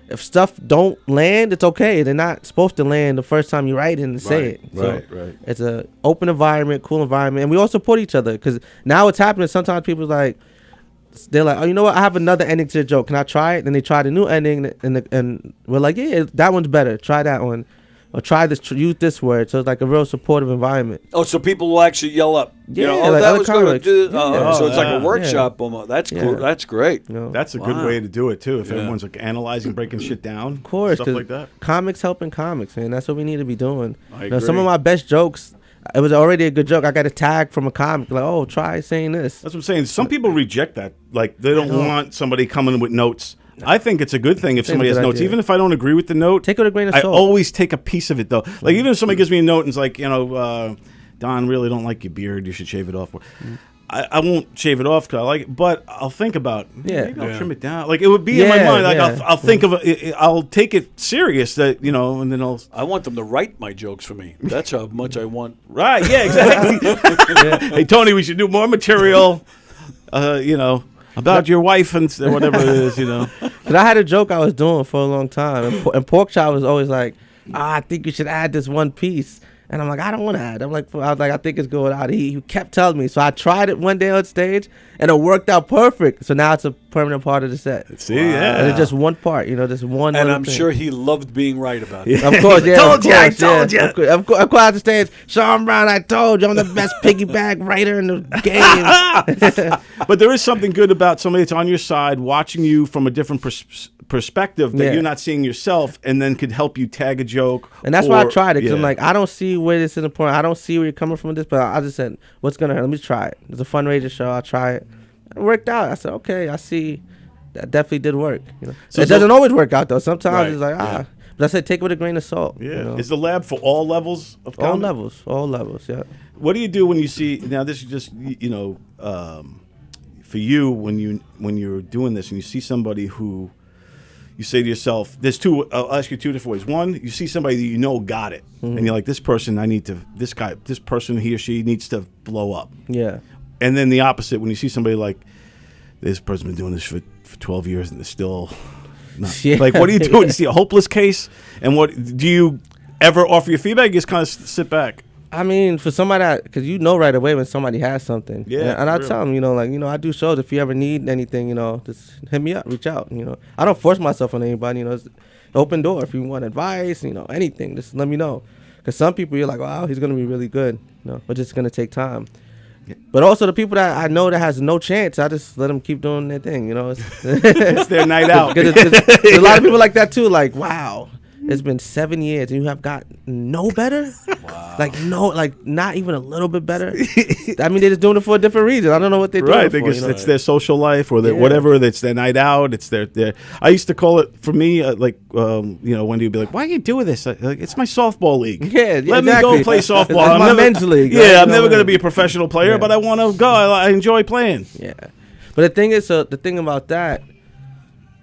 If stuff don't land, it's okay. They're not supposed to land the first time you write it and say it. So Right. It's a open environment, cool environment. And we all support each other because now what's happening, sometimes people they're like, oh, you know what? I have another ending to the joke. Can I try it? Then they try the new ending, and we're like, yeah, that one's better. Try that one. Or try this, use this word. So it's like a real supportive environment. Oh, so people will actually yell up. Yeah, like that other was good. comics. So it's like a workshop almost. That's cool. Yeah. That's great. That's a good way to do it, too, if everyone's like analyzing, breaking shit down. Of course. Stuff like that. Comics helping comics, man. That's what we need to be doing. I agree. Some of my best jokes, it was already a good joke. I got a tag from a comic, like, oh, try saying this. That's what I'm saying. Some people reject that. Like, they don't want somebody coming with notes. I think it's a good thing if somebody has notes. Even if I don't agree with the note, take it with a grain of salt. I always take a piece of it, though. Like, even if somebody gives me a note and it's like, Don, really don't like your beard. You should shave it off. I won't shave it off because I like it, but I'll think about maybe I'll trim it down. Like, it would be in my mind. Like, I'll think of it. I'll take it serious that, and then I want them to write my jokes for me. That's how much I want. Right, yeah, exactly. Hey, Tony, we should do more material, about your wife and whatever it is, Because I had a joke I was doing for a long time, and Porkchop was always like, I think you should add this one piece. And I'm like, I don't want to add. I was like, I think it's going out. He kept telling me. So I tried it one day on stage, and it worked out perfect. So now it's a permanent part of the set. See, yeah. And it's just one part, just one. And I'm thing. sure he loved being right about it. Of course, yeah. I told you. Of course, on the stage, Sean Brown, I told you I'm the best piggyback writer in the game. But there is something good about somebody that's on your side, watching you from a different perspective that you're not seeing yourself, and then could help you tag a joke. And that's why I tried it, because I'm like, I don't see where this is important. I don't see where you're coming from with this, but I just said, what's going to hurt? Let me try it. It's a fundraiser show. I'll try it. It worked out. I said, okay, I see. That definitely did work. So it doesn't always work out, though. Sometimes it's like, But I said, take it with a grain of salt. Yeah. Is the lab for all levels of comedy? All levels, yeah. What do you do when you see, now this is just, for you, when you're doing this and you see somebody who, you say to yourself, I'll ask you two different ways. One, you see somebody that got it. And you're like, this person, this person, he or she needs to blow up. Yeah. And then the opposite, when you see somebody like this person's been doing this for 12 years and they're still not. Yeah. Like, what do you do? You see a hopeless case? And what do you ever offer your feedback? You just kind of sit back. I mean, for somebody that, because you know right away when somebody has something. Yeah, and I for tell them, I do shows. If you ever need anything, just hit me up, reach out. I don't force myself on anybody. It's an open door. If you want advice, anything, just let me know. Because some people, you're like, wow, he's gonna be really good. But it's gonna take time. But also the people that I know that has no chance, I just let them keep doing their thing. It's their night out. There's a lot of people like that too. Like, wow. It's been 7 years and you have got no better? Wow. Not even a little bit better? I mean, they're just doing it for a different reason. I don't know what they're doing Right, for. it's their social life or their whatever. It's their night out. It's their. I used to call it, for me, Wendy would be like, why are you doing this? It's my softball league. Yeah, Let me go play softball. It's my men's league. Yeah, I'm never going to be a professional player, but I want to go. I enjoy playing. Yeah. But the thing is, the thing about that,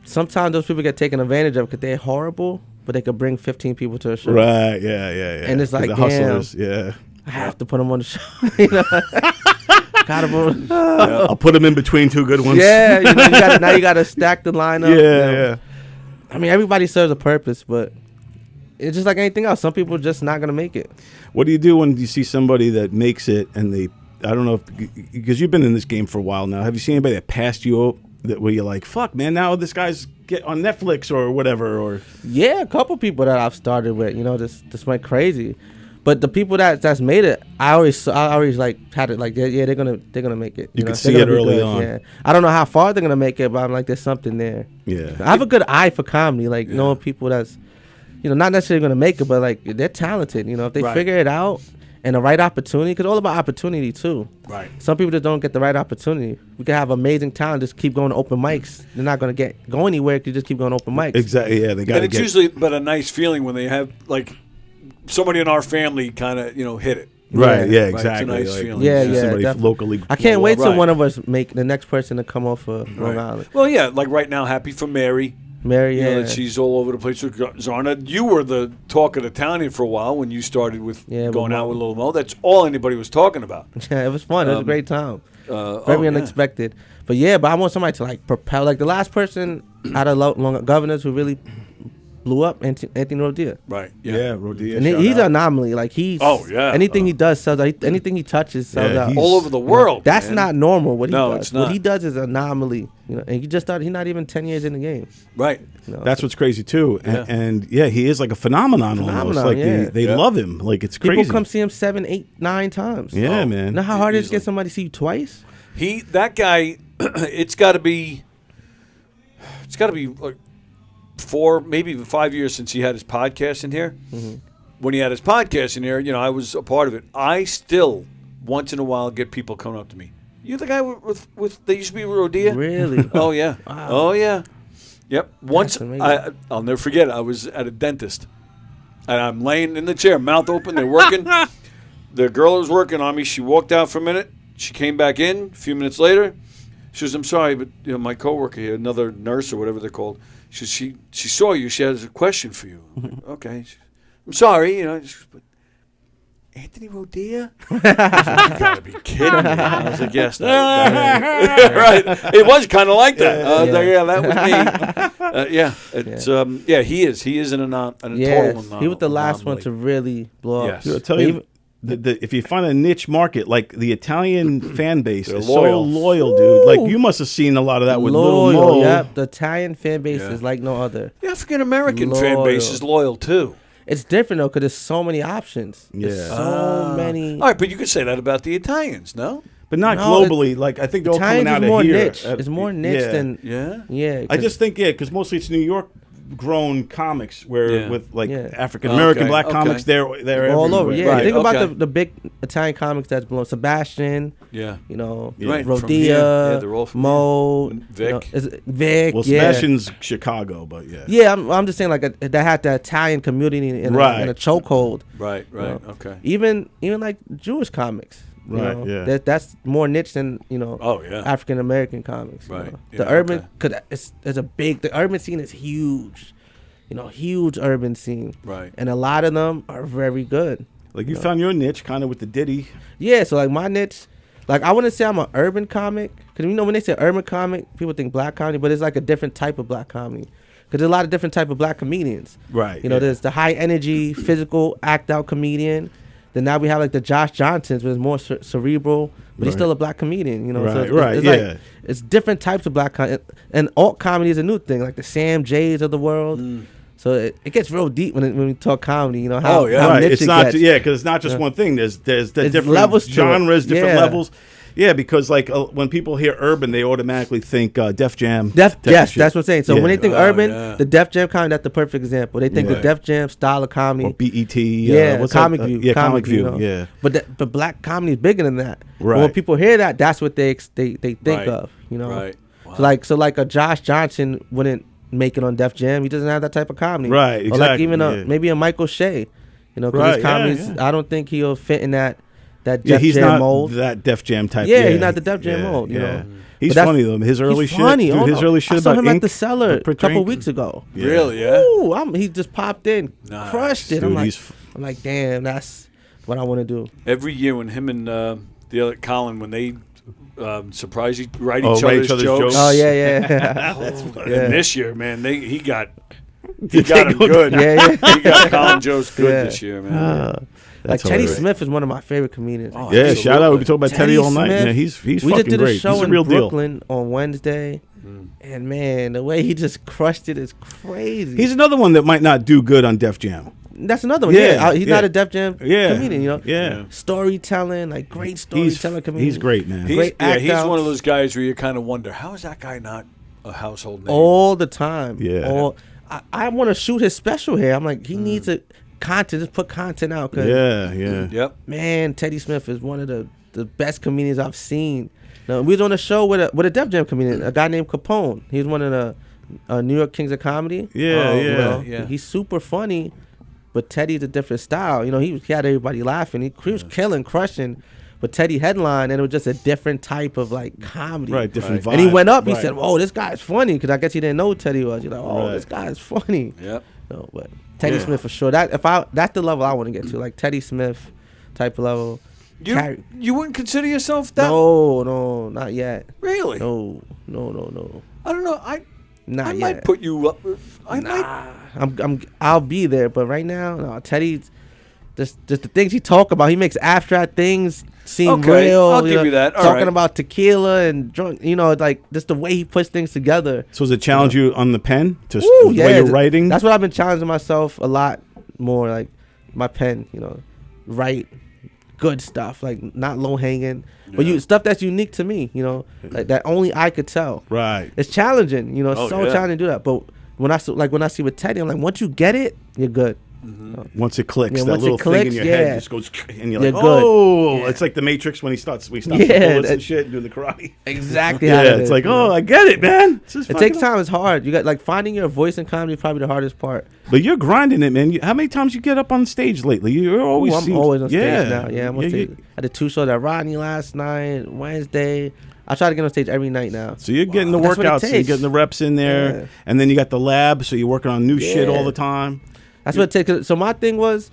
sometimes those people get taken advantage of because they're horrible, but they could bring 15 people to a show. Right, yeah. And it's like, the damn, hustlers, yeah. I have to put them on the show. Gotta put I'll put them in between two good ones. Yeah, now you got to stack the lineup. Yeah. I mean, everybody serves a purpose, but it's just like anything else. Some people are just not going to make it. What do you do when you see somebody that makes it and I don't know, because you've been in this game for a while now. Have you seen anybody that passed you up where you're like, fuck, man, now this guy's get on Netflix or whatever? Or yeah, a couple people that I've started with, just went crazy. But the people that's made it, I always like had it like, yeah, they're gonna make it. You can see it early good. on. Yeah, I don't know how far they're gonna make it, but I'm like, there's something there. Yeah, I have a good eye for comedy, like knowing people that's, not necessarily gonna make it, but like they're talented. If they figure it out and the right opportunity, because all about opportunity too. Right. Some people just don't get the right opportunity. We can have amazing talent, just keep going to open mics. They're not gonna go anywhere if you just keep going to open mics. Exactly. Yeah, they got. And it's usually but a nice feeling when they have like somebody in our family kind of hit it. Right. Yeah. Right, Exactly. it's a nice feeling. Yeah, Somebody definitely. locally. I can't wait till Right. one of us make the next person to come off of Long Island. Well, yeah, like right now, happy for Mary. Mary, You know, yeah. that she's all over the place with Zarna. You were the talk of the town here for a while when you started with going out with Lil Mo. That's all anybody was talking about. Yeah, it was fun. It was a great time. Very yeah. unexpected. But I want somebody to like propel. Like the last person out of governors who really blew up, Anthony Rodia. Right. Yeah, Rodia. And he's an anomaly. Like anything he does sells out. Anything he touches sells out. all over the world. That's man. not normal. What he No, does. it's not. What he does is an anomaly. And he just started. He's not even 10 years in the game. Right. That's what's crazy too. And he is like a phenomenon almost. Like they love him. Like it's crazy. People come see him 7, 8, 9 times. Yeah, man. You know how hard it is to get somebody to see you twice? That guy, it's got to be like 4, maybe even 5 years since he had his podcast in here. Mm-hmm. When he had his podcast in here, I was a part of it. I still, once in a while, get people coming up to me. You the guy with they used to be with Rodia? Really? Oh, yeah. Wow. Oh, yeah. Yep. Once, amazing. I'll never forget it. I was at a dentist, and I'm laying in the chair, mouth open. They're working. The girl was working on me. She walked out for a minute. She came back in a few minutes later. She goes, I'm sorry, but my coworker here, another nurse or whatever they're called, she saw you. She has a question for you. Okay. I'm sorry, but Anthony Rodia? You gotta be kidding me. I was like, yes. Right. It was kind of like that. I was like, yeah, that was me. It's he is. He is a total anomaly. He was the last one to really blow up. Yes. I'll tell you, if you find a niche market, like the Italian fan base is so loyal, dude. Like you must have seen a lot of that with Lil Mo. Yep, the Italian fan base is like no other. The African American fan base is loyal too. It's different though, because there's so many options. Yeah, there's so many. All right, but you could say that about the Italians, no? But not globally. Like I think they're all coming out of here. Niche. It's more niche than yeah. I just think because mostly it's New York grown comics with like African American black comics they're all over. Yeah, Right, think about the big Italian comics that's blown. Sebastian. Yeah. Rodia, they're all from Mo, Vic. Vic. Well, Sebastian's Chicago, but yeah. I'm just saying like that had the Italian community in a chokehold. Right. Okay. Even like Jewish comics. That's more niche than African American comics. Right. The urban the urban scene is huge. Huge urban scene. Right. And a lot of them are very good. Like you found your niche kind of with the Diddy. Yeah, so like my niche, Like, I wouldn't say I'm an urban comic, because you know when they say urban comic, people think black comedy, but it's like a different type of black comedy. Because there's a lot of different type of black comedians. Right. You know, there's the high energy, physical, act out comedian. Then now we have like the Josh Johnsons, which is more cerebral, but he's still a black comedian. You know, Right, so right, it's yeah. like, it's different types of black and alt comedy is a new thing, like the Sam Jays of the world. So it gets real deep when we talk comedy. You know how how right. niche It's it not gets. because it's not just one thing. There's different levels to it. genres, different Yeah. levels. Yeah, because like when people hear urban, they automatically think Def Jam. Yes, type of shit. that's what I'm saying. So when they think urban, yeah. the Def Jam comedy, that's the perfect example. They think the Right. Def Jam style of comedy. Or BET. What's Comic that? View. Yeah, Comic View. You know? Yeah. But black comedy is bigger than that. Right. When people hear that, that's what they think Right. of. You know. Right. Wow. So like a Josh Johnson wouldn't make it on Def Jam. He doesn't have that type of comedy. Right, Or like exactly, even yeah. maybe a Michael Shea. You know, because Right, his yeah, comedies, yeah. I don't think he'll fit in that Yeah, Def he's Jam not mold. that Def Jam type. Yeah, he's not the Def Jam mold, you know. He's But that's- funny though. His early He's shit. funny. Dude, Oh, his no. early shit I saw about him at Ink, the Cellar a Prince couple Ink. weeks ago. Yeah. Really? Yeah. Ooh, he just popped in, Nice. crushed it. Dude, I'm like, damn, that's what I want to do. Every year when him and the other Colin, when they surprise write Oh, each write other's each other's jokes. jokes. Oh yeah. And Yeah. this year, man, he got him good. Yeah. He got Colin Jost good Yeah. this year, man. Like That's Teddy hilarious. Smith is one of my favorite comedians. Oh, Yeah, shout out. We talk about Teddy Teddy all night. Smith, Yeah, he's we fucking just did great. a show He's a in real deal. Brooklyn on Wednesday, and man, the way he just crushed it is crazy. He's another one that might not do good on Def Jam. That's another one. Yeah, Yeah, he's yeah. not a Def Jam Yeah. comedian. You know, Yeah. storytelling, like great storytelling comedian. He's great, man. Great He's act one outs. of those guys where you kind of wonder, how is that guy not a household name? all the time. Yeah. I want to shoot his special here. I'm like, he needs a content. Just put content out. Cause Yeah. Yep. man, Teddy Smith is one of the best comedians I've seen. Now, we was on a show with a Def Jam comedian, a guy named Capone. He was one of the New York Kings of Comedy. Yeah, You know, yeah. He's super funny, but Teddy's a different style. You know, he had everybody laughing. He was killing, crushing. But Teddy headline, and it was just a different type of like comedy. Right, different vibe. And he went up. He Right. said, "Whoa, this guy's funny," because I guess he didn't know who Teddy was. You're like, "Oh, Right. this guy's funny." Yep. No, but Teddy Yeah. Smith for sure. That's the level I want to get to, like Teddy Smith type of level. You wouldn't consider yourself that? No, not yet. Really? No. I don't know. I Not might yet. put you up. I might. I'll be there, but right now, no. Teddy's just the things he talk about. He makes abstract things seem Okay, real. I'll give you that. All Talking right. about tequila and drunk, like just the way he puts things together. So does it challenge you on the pen? Just Woo, the way you're writing? That's what I've been challenging myself a lot more. Like my pen, write good stuff, like not low hanging, but stuff that's unique to me. Like that only I could tell. Right. It's challenging. Oh, so yeah. challenging to do that. But when I see with Teddy, I'm like, once you get it, you're good. Once it clicks, Yeah, that once it little thing in clicks, your yeah. head just goes, and you're You're like, good. oh, Yeah. it's like the Matrix when we stops Yeah, the bullets that- and shit and doing the karate. Exactly. Yeah, how it it's is, like, oh, I get it, man. It takes time. It's hard. You got like finding your voice in comedy is probably the hardest part. But you're grinding it, man. How many times you get up on stage lately? You're always. I'm always on stage yeah. now. Yeah, I'm on stage. I did 2 shows at Rodney last night, Wednesday. I try to get on stage every night now. So you're getting the That's what it workouts, so you're takes. getting the reps in there, Yeah. and then you got the lab, so you're working on new shit all Yeah. the time. That's what it takes. So my thing was,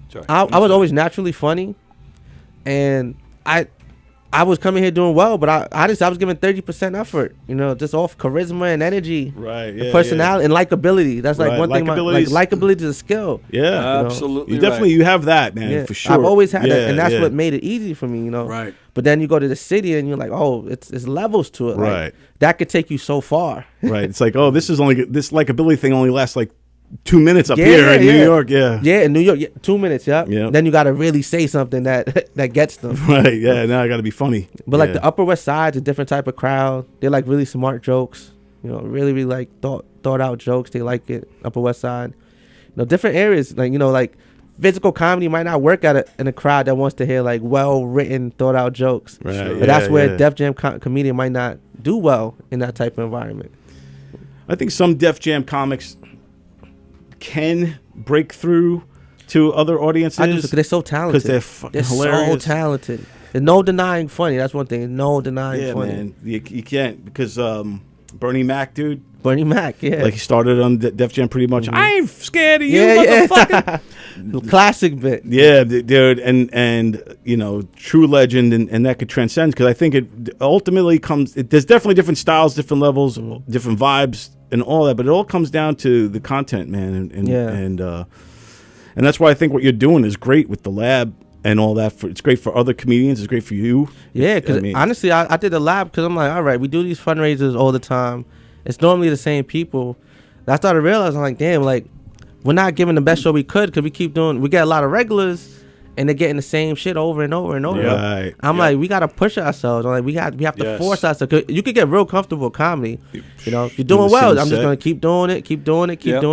Sorry. I was always naturally funny, and I was coming here doing well, but I was giving 30% effort, just off charisma and energy, Right. and Yeah. personality and likability. That's like Right, one thing. likability's- Likability is a skill. Yeah. Absolutely. You definitely you have that, man, Yeah, for sure. I've always had that, and that's yeah. what made it easy for me, Right. But then you go to the city, and you're like, oh, it's levels to it, like, Right. that could take you so far. Right. It's like, oh, this likability thing only lasts like 2 minutes up Yeah, here in yeah. New York. Yeah. Yeah, in New York, 2 minutes, yeah. Yeah. Then you got to really say something that gets them. Right. Yeah. Now I got to be funny. But like Yeah. the Upper West Side's a different type of crowd. They're like really smart jokes, really, really like thought out jokes. They like it. Upper West Side, different areas. Like physical comedy might not work in a crowd that wants to hear like well written, thought out jokes. Right, Sure. But yeah, that's where yeah. Def Jam comedian might not do well in that type of environment. I think some Def Jam comics can break through to other audiences. I do because they're so talented. they're fucking so hilarious. talented. There's no denying funny. That's one thing. There's no denying Yeah, funny. man. You can't because Bernie Mac, dude. Bernie Mac, yeah. Like he started on Def Jam pretty much. I ain't scared of you, Yeah, yeah. motherfucker. Classic bit. Yeah, dude, and true legend, and that could transcend, because I think it ultimately comes. There's definitely different styles, different levels, different vibes, and all that, but it all comes down to the content, man, and that's why I think what you're doing is great with the lab and all that. It's great for other comedians. It's great for you. Yeah, because honestly, I did the lab because I'm like, all right, we do these fundraisers all the time. It's normally the same people. And I started realizing, like, damn, like, we're not giving the best show we could because we get a lot of regulars and they're getting the same shit over and over and over. Right. I'm like, we got to push ourselves. I'm like, we have to force ourselves. You could get real comfortable with comedy. If you're doing well, I'm just going to keep doing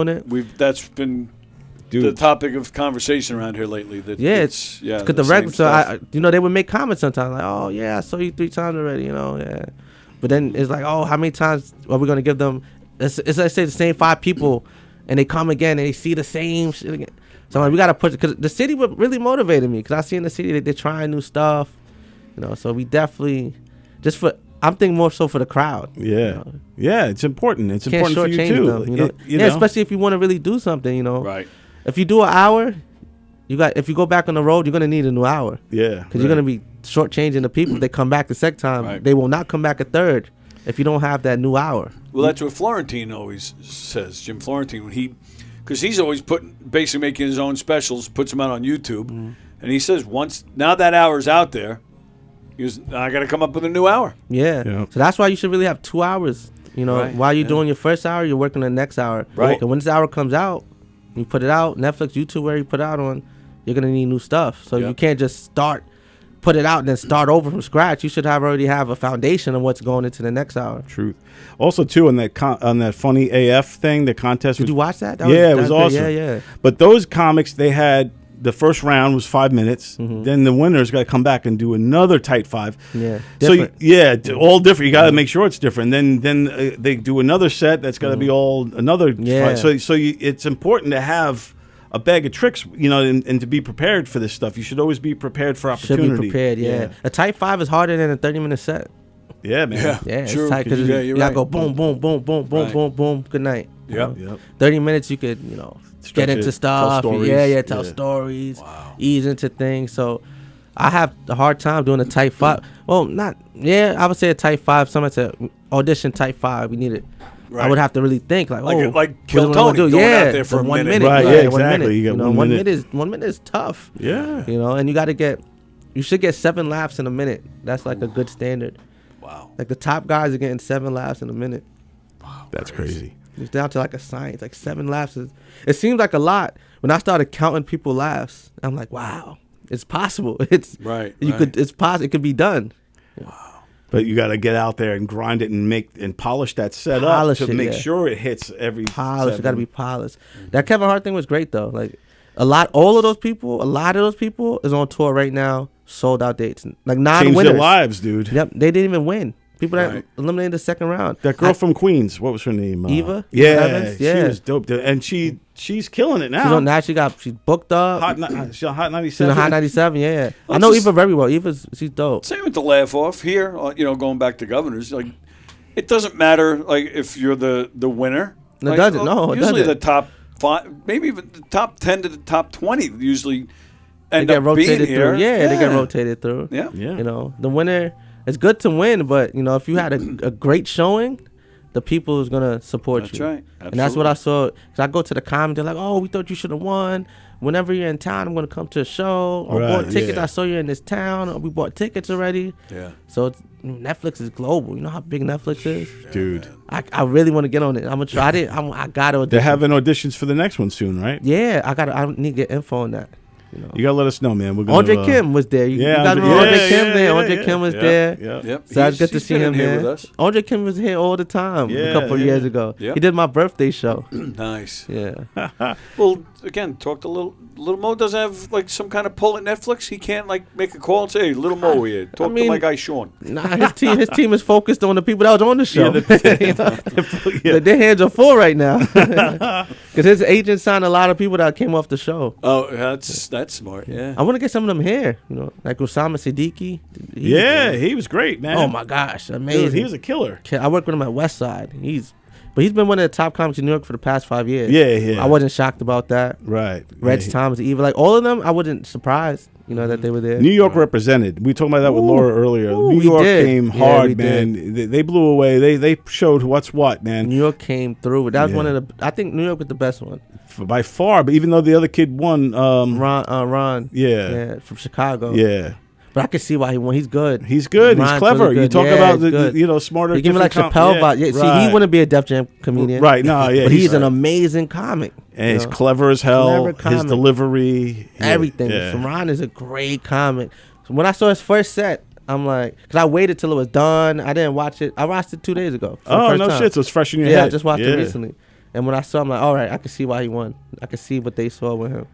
it. That's been the topic of conversation around here lately. It's because the regulars, they would make comments sometimes like, oh yeah, I saw you 3 times already, But then it's like, oh, how many times are we gonna give them? Let's say the same 5 people, and they come again and they see the same shit again. So I'm like, we gotta push it, because the city would really motivated me, because I see in the city that they're trying new stuff, So we definitely I'm thinking more so for the crowd. Yeah, yeah, it's important. It's important for you too. Them, especially if you want to really do something, Right. If you do an hour, if you go back on the road, you're gonna need a new hour. Yeah, because you're gonna be shortchanging the people. If they come back the second time, right. They will not come back a third if you don't have that new hour. Well, that's what Florentine always says, Jim Florentine, because he's always basically making his own specials, puts them out on YouTube, and he says now that hour's out there, I got to come up with a new hour. Yeah. So that's why you should really have 2 hours. Right. While you're doing your first hour, you're working on the next hour. Right. And when this hour comes out, you put it out, Netflix, YouTube, where you put it out on, you're going to need new stuff. So you can't just put it out and then start over from scratch. You should already have a foundation of what's going into the next hour. Truth. Also, too, on that Funny AF thing, the contest. Did you watch that? It was awesome. Yeah. But those comics, they had, the first round was 5 minutes. Then the winners got to come back and do another tight 5. Yeah. Different. All different. You got to make sure it's different. Then they do another set that's got to be all another. Yeah. So it's important to have a bag of tricks, and to be prepared for this stuff. You should always be prepared for opportunity. Should be prepared. Yeah. A tight 5 is harder than a 30-minute set. Yeah, man. Yeah. True. It's tight because you gotta go boom, boom, boom, boom, boom, Right. boom, boom. Good night. Yep. 30 minutes, you could, get into stuff. Tell stories. Tell stories. Wow. Ease into things. So I have a hard time doing a tight 5. Well, I would say a tight 5. Someone said audition tight 5. We need it. Right. I would have to really think like Kill Tony going out there for a 1 minute. Right, yeah, exactly. 1 minute. You got 1 minute. 1 minute is tough. Yeah. And you should get 7 laughs in a minute. That's like a good standard. Wow. Like the top guys are getting 7 laughs in a minute. Wow. That's crazy. It's down to like a science. Like 7 laughs it seems like a lot. When I started counting people laughs, I'm like, wow, it's possible. It's right. It's possible. It could be done. Wow. But you got to get out there and grind it and polish that set up to make sure it hits every. Polish. It got to be polished. That Kevin Hart thing was great though. Like a lot of those people is on tour right now. Sold out dates. Like non-winners. Changed their lives, dude. Yep. They didn't even win. People that eliminated the second round. That girl from Queens, what was her name? Eva? Yeah, Evans? she was dope. And she's killing it now. She's booked up. She's on Hot 97. She's on Hot 97, yeah. Well, I know Eva very well. She's dope. Same with the laugh off here. Going back to Governors, like it doesn't matter like if you're the winner. It doesn't. No, it usually doesn't. the top 5, maybe even the top 10 to the top 20 usually end they get up rotated being through. here. Yeah, they get rotated through. Yeah. The winner. It's good to win, but if you had a great showing, the people is gonna support That's you. right. And that's what I saw. Cause I go to the comment, they're like, "Oh, we thought you should have won. Whenever you're in town, I'm gonna come to a show. Or bought tickets. I saw you in this town. Or we bought tickets already. Yeah. So Netflix is global. You know how big Netflix is, dude. I really want to get on it. I'm gonna try it. I gotta audition. They're having auditions for the next one soon, right? Yeah, I need to get info on that. You gotta let us know, man. We're gonna, Andre Kim was there. You got Andre Kim there. Andre Kim was there. Yep. So it's good to see him here there. with us. Andre Kim was here all the time a couple of years ago. Yep. He did my birthday show. Nice. Yeah. Well, again, talk to Little Mo doesn't have like some kind of pull at Netflix. He can't like make a call and say, "Hey, Little Mo here. Talk to my guy Sean." Nah, his team is focused on the people that was on the show. Their hands are full right now because his agent signed a lot of people that came off the show. Oh, that's smart. Yeah. I want to get some of them here. Like Osama Siddiqui. He was great, man. Oh my gosh, amazing. Dude, he was a killer. I worked with him at Westside. He's But he's been one of the top comics in New York for the past 5 years. Yeah. I wasn't shocked about that. Right. Reg Yeah. Thomas, Eva, like all of them, I wasn't surprised, that they were there. New York represented. We were talking about that with Laura earlier. New we York did. came Yeah, hard, we man. They blew away. They showed what's what, man. New York came through. That was Yeah. one of the. I think New York was the best one. By far. But even though the other kid won, Ron. Yeah. From Chicago. Yeah. But I can see why he won. He's good. He's good. He's Ron's clever. really You good. talk Yeah, about he's good. smarter. He give me like different Chappelle vibe. Yeah, see, right. he wouldn't be a Def Jam comedian. Right. No. Yeah. But he's an amazing comic. And he's clever as hell. Clever His comic. delivery, Everything. Yeah. So Ron is a great comic. So when I saw his first set, I'm like, because I waited till it was done. I didn't watch it. I watched it 2 days ago. For the Oh first no time. shit! So it's fresh in your Yeah, head. I just watched it Yeah. recently. And when I saw, I'm like, all right, I can see why he won. I can see what they saw with him.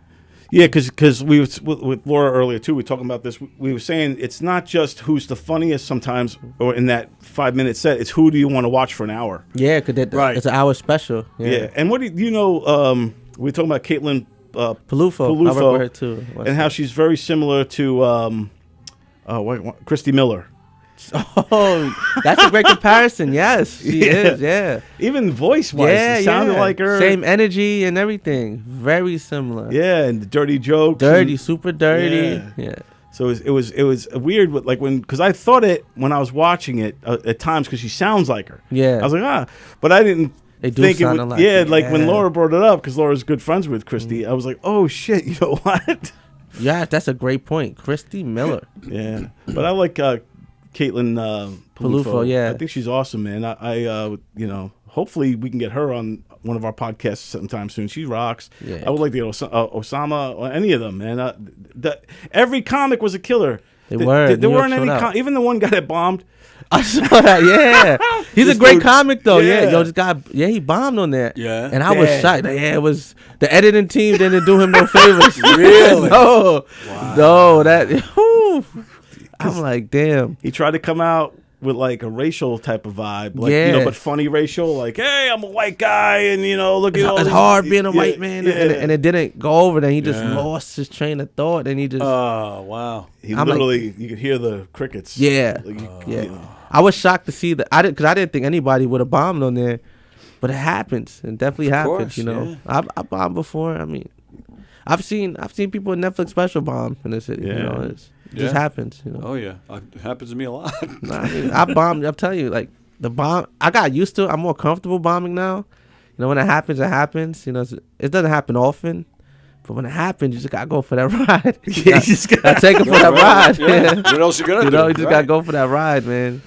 Yeah, because we was with Laura earlier too. We were talking about this. We were saying it's not just who's the funniest sometimes, or in that 5-minute set. It's who do you want to watch for an hour. Yeah, because Right. it's an hour special. Yeah. And what do you know? We were talking about Caitlin Palufo. I work with her too. and how she's very similar to Christy Miller. Oh, that's a great comparison. Yes, she is. Yeah. Even voice wise, it sounded like her. Same energy and everything. Very similar. Yeah, and the dirty jokes. Dirty, and- super dirty. Yeah. So it was weird, like because I thought it when I was watching it at times because she sounds like her. Yeah. I was like but I didn't They do think it sound would. alike. Yeah, like when Yeah. Laura brought it up because Laura's good friends with Christy. I was like, oh shit, you know what? Yeah, that's a great point. Christy Miller. Yeah, but I like Caitlin Palufo, yeah. I think she's awesome, man. I hopefully we can get her on one of our podcasts sometime soon. She rocks. Yeah. I would like to get Osama or any of them, man. Every comic was a killer. They were. There New weren't York any. showed out. Even the one guy that bombed. I saw that. Yeah, he's This a great dude- comic though. Yeah, yeah. yo, this guy. Yeah, he bombed on that. Yeah. and I was Yeah. shocked. Yeah, it was the editing team didn't do him no favors. Really? No, no, that. Whew. I'm like, damn. He tried to come out with like a racial type of vibe, like Yeah. but funny racial. Like, hey, I'm a white guy, and look at all It's this- hard being a yeah, white man, yeah. and it didn't go over. Then he just Yeah. lost his train of thought, and he just Oh, wow. He I'm like- literally, you could hear the crickets. yeah, Like, yeah. I was shocked to see that. I didn't think anybody would have bombed on there, but it happens. It definitely happens. course, I bombed before. I mean, I've seen people in Netflix special bomb in the city. Yeah. It just Yeah. happens. Oh, yeah. It happens to me a lot. Nah, I mean, I bombed. I'm telling you, like the bomb. I got used to it. I'm more comfortable bombing now. When it happens, it happens. It doesn't happen often. But when it happens, you just gotta go for that ride. Yeah, you just gotta take it for that ride. Yeah. What else you gonna do? You just gotta go for that ride, man.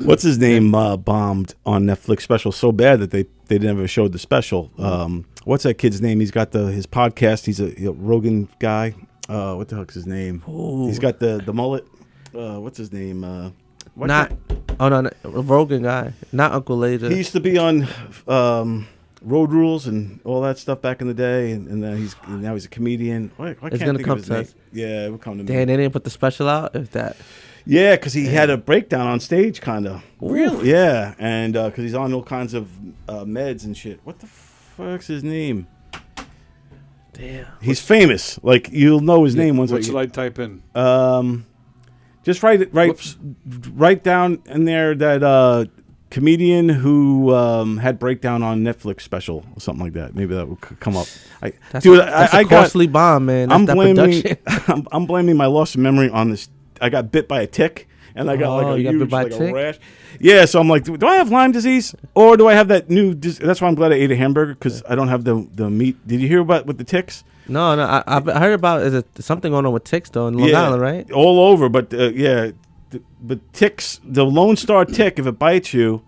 What's his name bombed on Netflix special so bad that they never showed the special. What's that kid's name? He's got his podcast. He's a Rogan guy. What the heck's his name? Ooh. He's got the mullet. What's his name? Not a Rogan guy, not Uncle Laser. He used to be on Road Rules and all that stuff back in the day, and then now he's a comedian. Why can't It's I gonna think come of his to name? us. Yeah, it will come to me. Damn, they didn't put the special out. If that, Yeah, because he had a breakdown on stage, kind of. Really? Yeah, and because he's on all kinds of meds and shit. What the fuck's his name? damn. He's famous. Like you'll know his name once. What should I type in? Just write down in there that comedian who had breakdown on Netflix special or something like that. Maybe that would come up. That's a costly bomb, man. That's I'm that blaming. production. I'm blaming my loss of memory on this. I got bit by a tick, and I got like a you got bit huge by a like a tick? rash. Yeah, so I'm like, do I have Lyme disease or do I have that new? That's why I'm glad I ate a hamburger because I don't have the meat. Did you hear about with the ticks? No, I heard about is it something going on with ticks though in Long Island, right? All over, but but ticks, the Lone Star tick, if it bites you,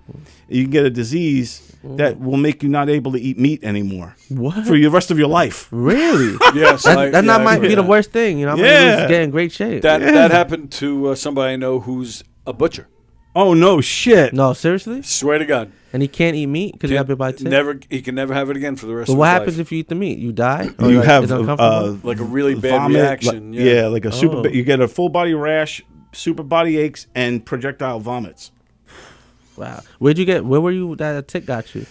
you can get a disease that will make you not able to eat meat anymore. What? For the rest of your life. Really? Yes. That might be the worst thing. I might lose, get in great shape. That happened to somebody I know who's a butcher. Oh, no shit. No, seriously? Swear to God. And he can't eat meat because he got bit by a tick? He can never have it again for the rest But of what his happens life. if you eat the meat? You die? Or You like, have it's uncomfortable? Like a really bad vomit, reaction. Yeah, like a super. Oh. You get a full body rash, super body aches, and projectile vomits. Wow. Where were you that a tick got you?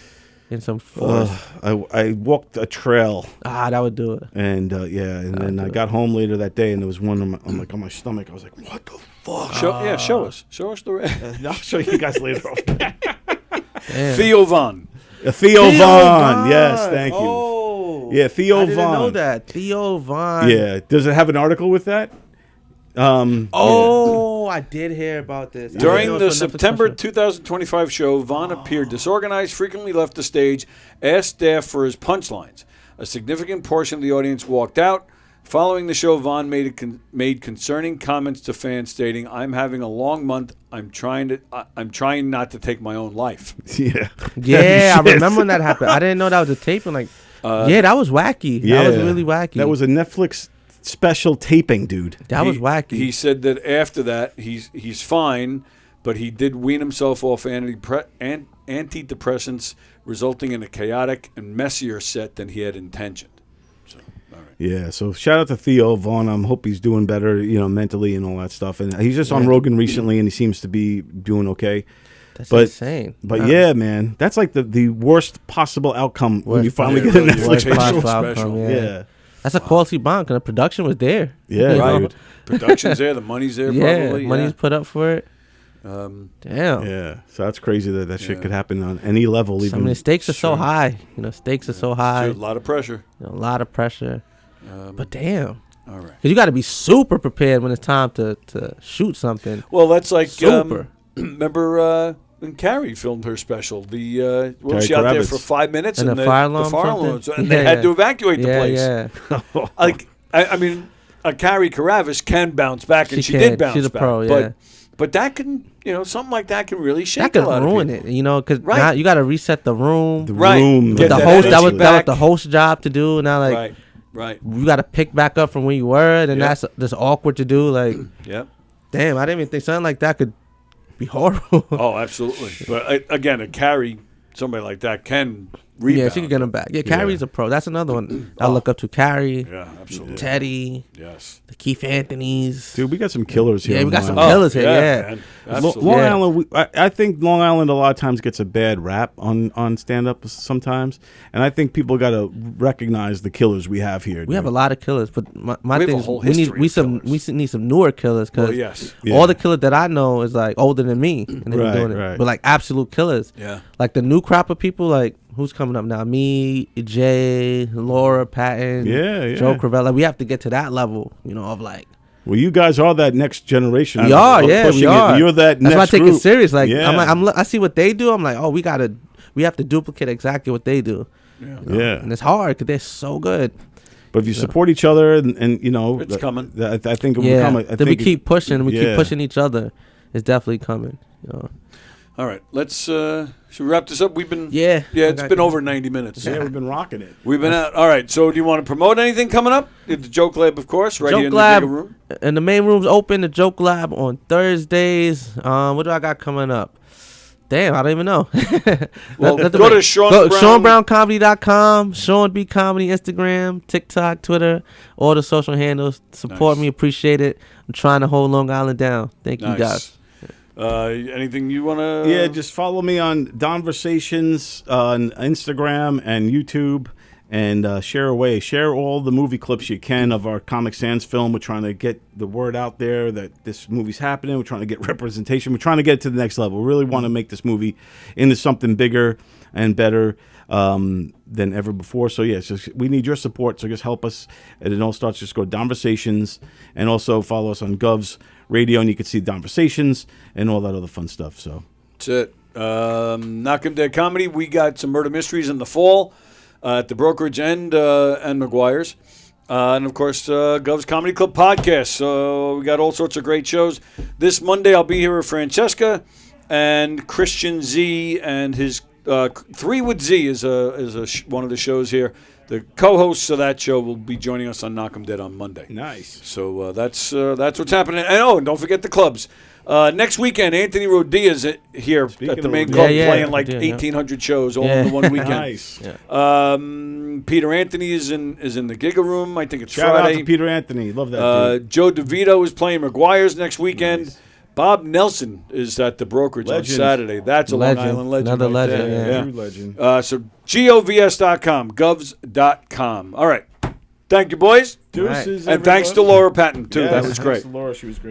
In some forest? I walked a trail, That would do it. and and then I got home later that day, and there was one on my stomach. I was like, "What the fuck?" Show us. Show us the I'll show you guys later. Damn. Theo Von. Theo Vaughn. Yes, thank you. Oh, Yeah, Theo I didn't Vaughn. know that. Theo Vaughn. Yeah. Does it have an article with that? Oh, I did hear about this. During I the know it's for Netflix September special. 2025 show, Vaughn appeared disorganized, frequently left the stage, asked staff for his punchlines. A significant portion of the audience walked out. Following the show, Vaughn made concerning comments to fans, stating, "I'm having a long month. I'm trying not to take my own life." Yeah. Yeah, I Shit. remember when that happened. I didn't know that was a taping. Like, yeah, that was wacky. Yeah. That was really wacky. That was a Netflix special taping, dude. that was wacky. He said that after that, he's fine, but he did wean himself off antidepressants, resulting in a chaotic and messier set than he had intentioned. So, all right. Yeah, so shout out to Theo Vaughn. I hope he's doing better, mentally and all that stuff. And he's just on Rogan recently, and he seems to be doing okay. That's but- insane. But Wow. yeah, man, that's like the worst possible outcome when Worst you finally possible- get a yeah, Netflix worst special. possible. Outcome, Yeah, That's a quality bond because the production was there. yeah, You know? dude. Production's there, the money's there, Yeah, probably. money's put up for it. Um, Damn. Yeah, so that's crazy that shit Yeah. could happen on any level. I Even mean, the stakes are so Sure. high. Stakes are so high. a lot of pressure. A lot of pressure. But damn. All right. Because you got to be super prepared when it's time to shoot something. Well, that's like Super. remember when Carrie filmed her special. The what was Carrie she out there Kravitz. for 5 minutes And the fire alarm alarm, something? and they had Yeah. to evacuate the Yeah, place. yeah. Like I mean, Carrie Kravitz can bounce back, and she can. did bounce She's a back. pro, yeah. But that can something like that can really shake That could a lot ruin of people. it, because Right. now you got to reset the room. the Right. room, Get the that host, that energy was back. the host job to do. Now, like, Right. Right. you got to pick back up from where you were, and Yeah. that's just awkward to do. Like, Yep. damn, I didn't even think something like that could be horrible. Oh, absolutely. But again, a Carrie, somebody like that can rebound. Yeah, she could get him back. Yeah, Carrie's a pro. That's another one I look up to. Carrie, Yeah, absolutely. Teddy, Yes. the Keith Anthony's. dude, we got some killers here. Yeah, on we got Long some Island. killers here. Yeah. man. Long Absolutely. Yeah. Island, I think Long Island a lot of times gets a bad rap on stand up sometimes, and I think people got to recognize the killers we have here. We have a lot of killers, but my We have thing a is whole we need history we of some killers. we need some newer killers because Well, yes. Yeah. all the killers that I know is like older than me and they've Right, been doing it, right. but like absolute killers. Yeah. Like the new crop of people, like who's coming up now? Me, Jay, Laura Patton, Yeah. Joe Cravella. Like, we have to get to that level, of like. Well, you guys are that next generation. We are, of yeah, we pushing it. are. You're that That's why I next take group. it serious. Like, Yeah. I see what they do. I'm like, oh, we have to duplicate exactly what they do. Yeah. And it's hard because they're so good. But if you support each other, and It's coming. I think it will Yeah. come. I Then think we keep pushing. We yeah. keep pushing each other. It's definitely coming. All right. Let's should we wrap this up? We've been Yeah. it's been over 90 minutes. Yeah, we've been rocking it. We've been out. All right. So do you want to promote anything coming up? The Joke Lab, of course, right here in Joke the Lab, bigger room. and the main room's open. The Joke Lab on Thursdays. What do I got coming up? Damn, I don't even know. Well, Nothing go but- to Sean go, Brown. SeanBrownComedy.com, Sean B Comedy, Instagram, TikTok, Twitter, all the social handles. Support Nice. me, appreciate it. I'm trying to hold Long Island down. Thank you Nice. guys. Anything you want to? Yeah, just follow me on Donversations on Instagram and YouTube, and share away. Share all the movie clips you can of our Comic Sans film. We're trying to get the word out there that this movie's happening. We're trying to get representation. We're trying to get it to the next level. We really want to make this movie into something bigger and better than ever before. So yeah, we need your support. So just help us. And it all starts. Just go to Donversations, and also follow us on Govs Radio, and you can see Donversations and all that other fun stuff. So That's it. Knock 'em Dead Comedy. We got some murder mysteries in the fall at the Brokerage and McGuire's. And, of course, Govs Comedy Club Podcast. So we got all sorts of great shows. This Monday I'll be here with Francesca and Christian Z and his 3 with Z is one of the shows here. The co-hosts of that show will be joining us on Knock 'em Dead on Monday. nice. So that's what's happening. And don't forget the clubs. Next weekend, Anthony Rodia's here Speaking at the of main Rodia. club Yeah, playing like Rodia, yeah. 1,800 shows all Yeah. in the one weekend. Nice. Peter Anthony is in the Giga Room. I think it's Shout out Friday. to Peter Anthony. Love that dude. Joe DeVito is playing McGuire's next weekend. Nice. Bob Nelson is at the Brokerage Legend. on Saturday. That's a Legend. Long Island legend. Another right legend, there. yeah. True legend. So govs.com, govs.com. All right. Thank you, boys. Deuces, And thanks to everybody. Laura Patton, too. Yes, That was thanks great. to Laura, she was great.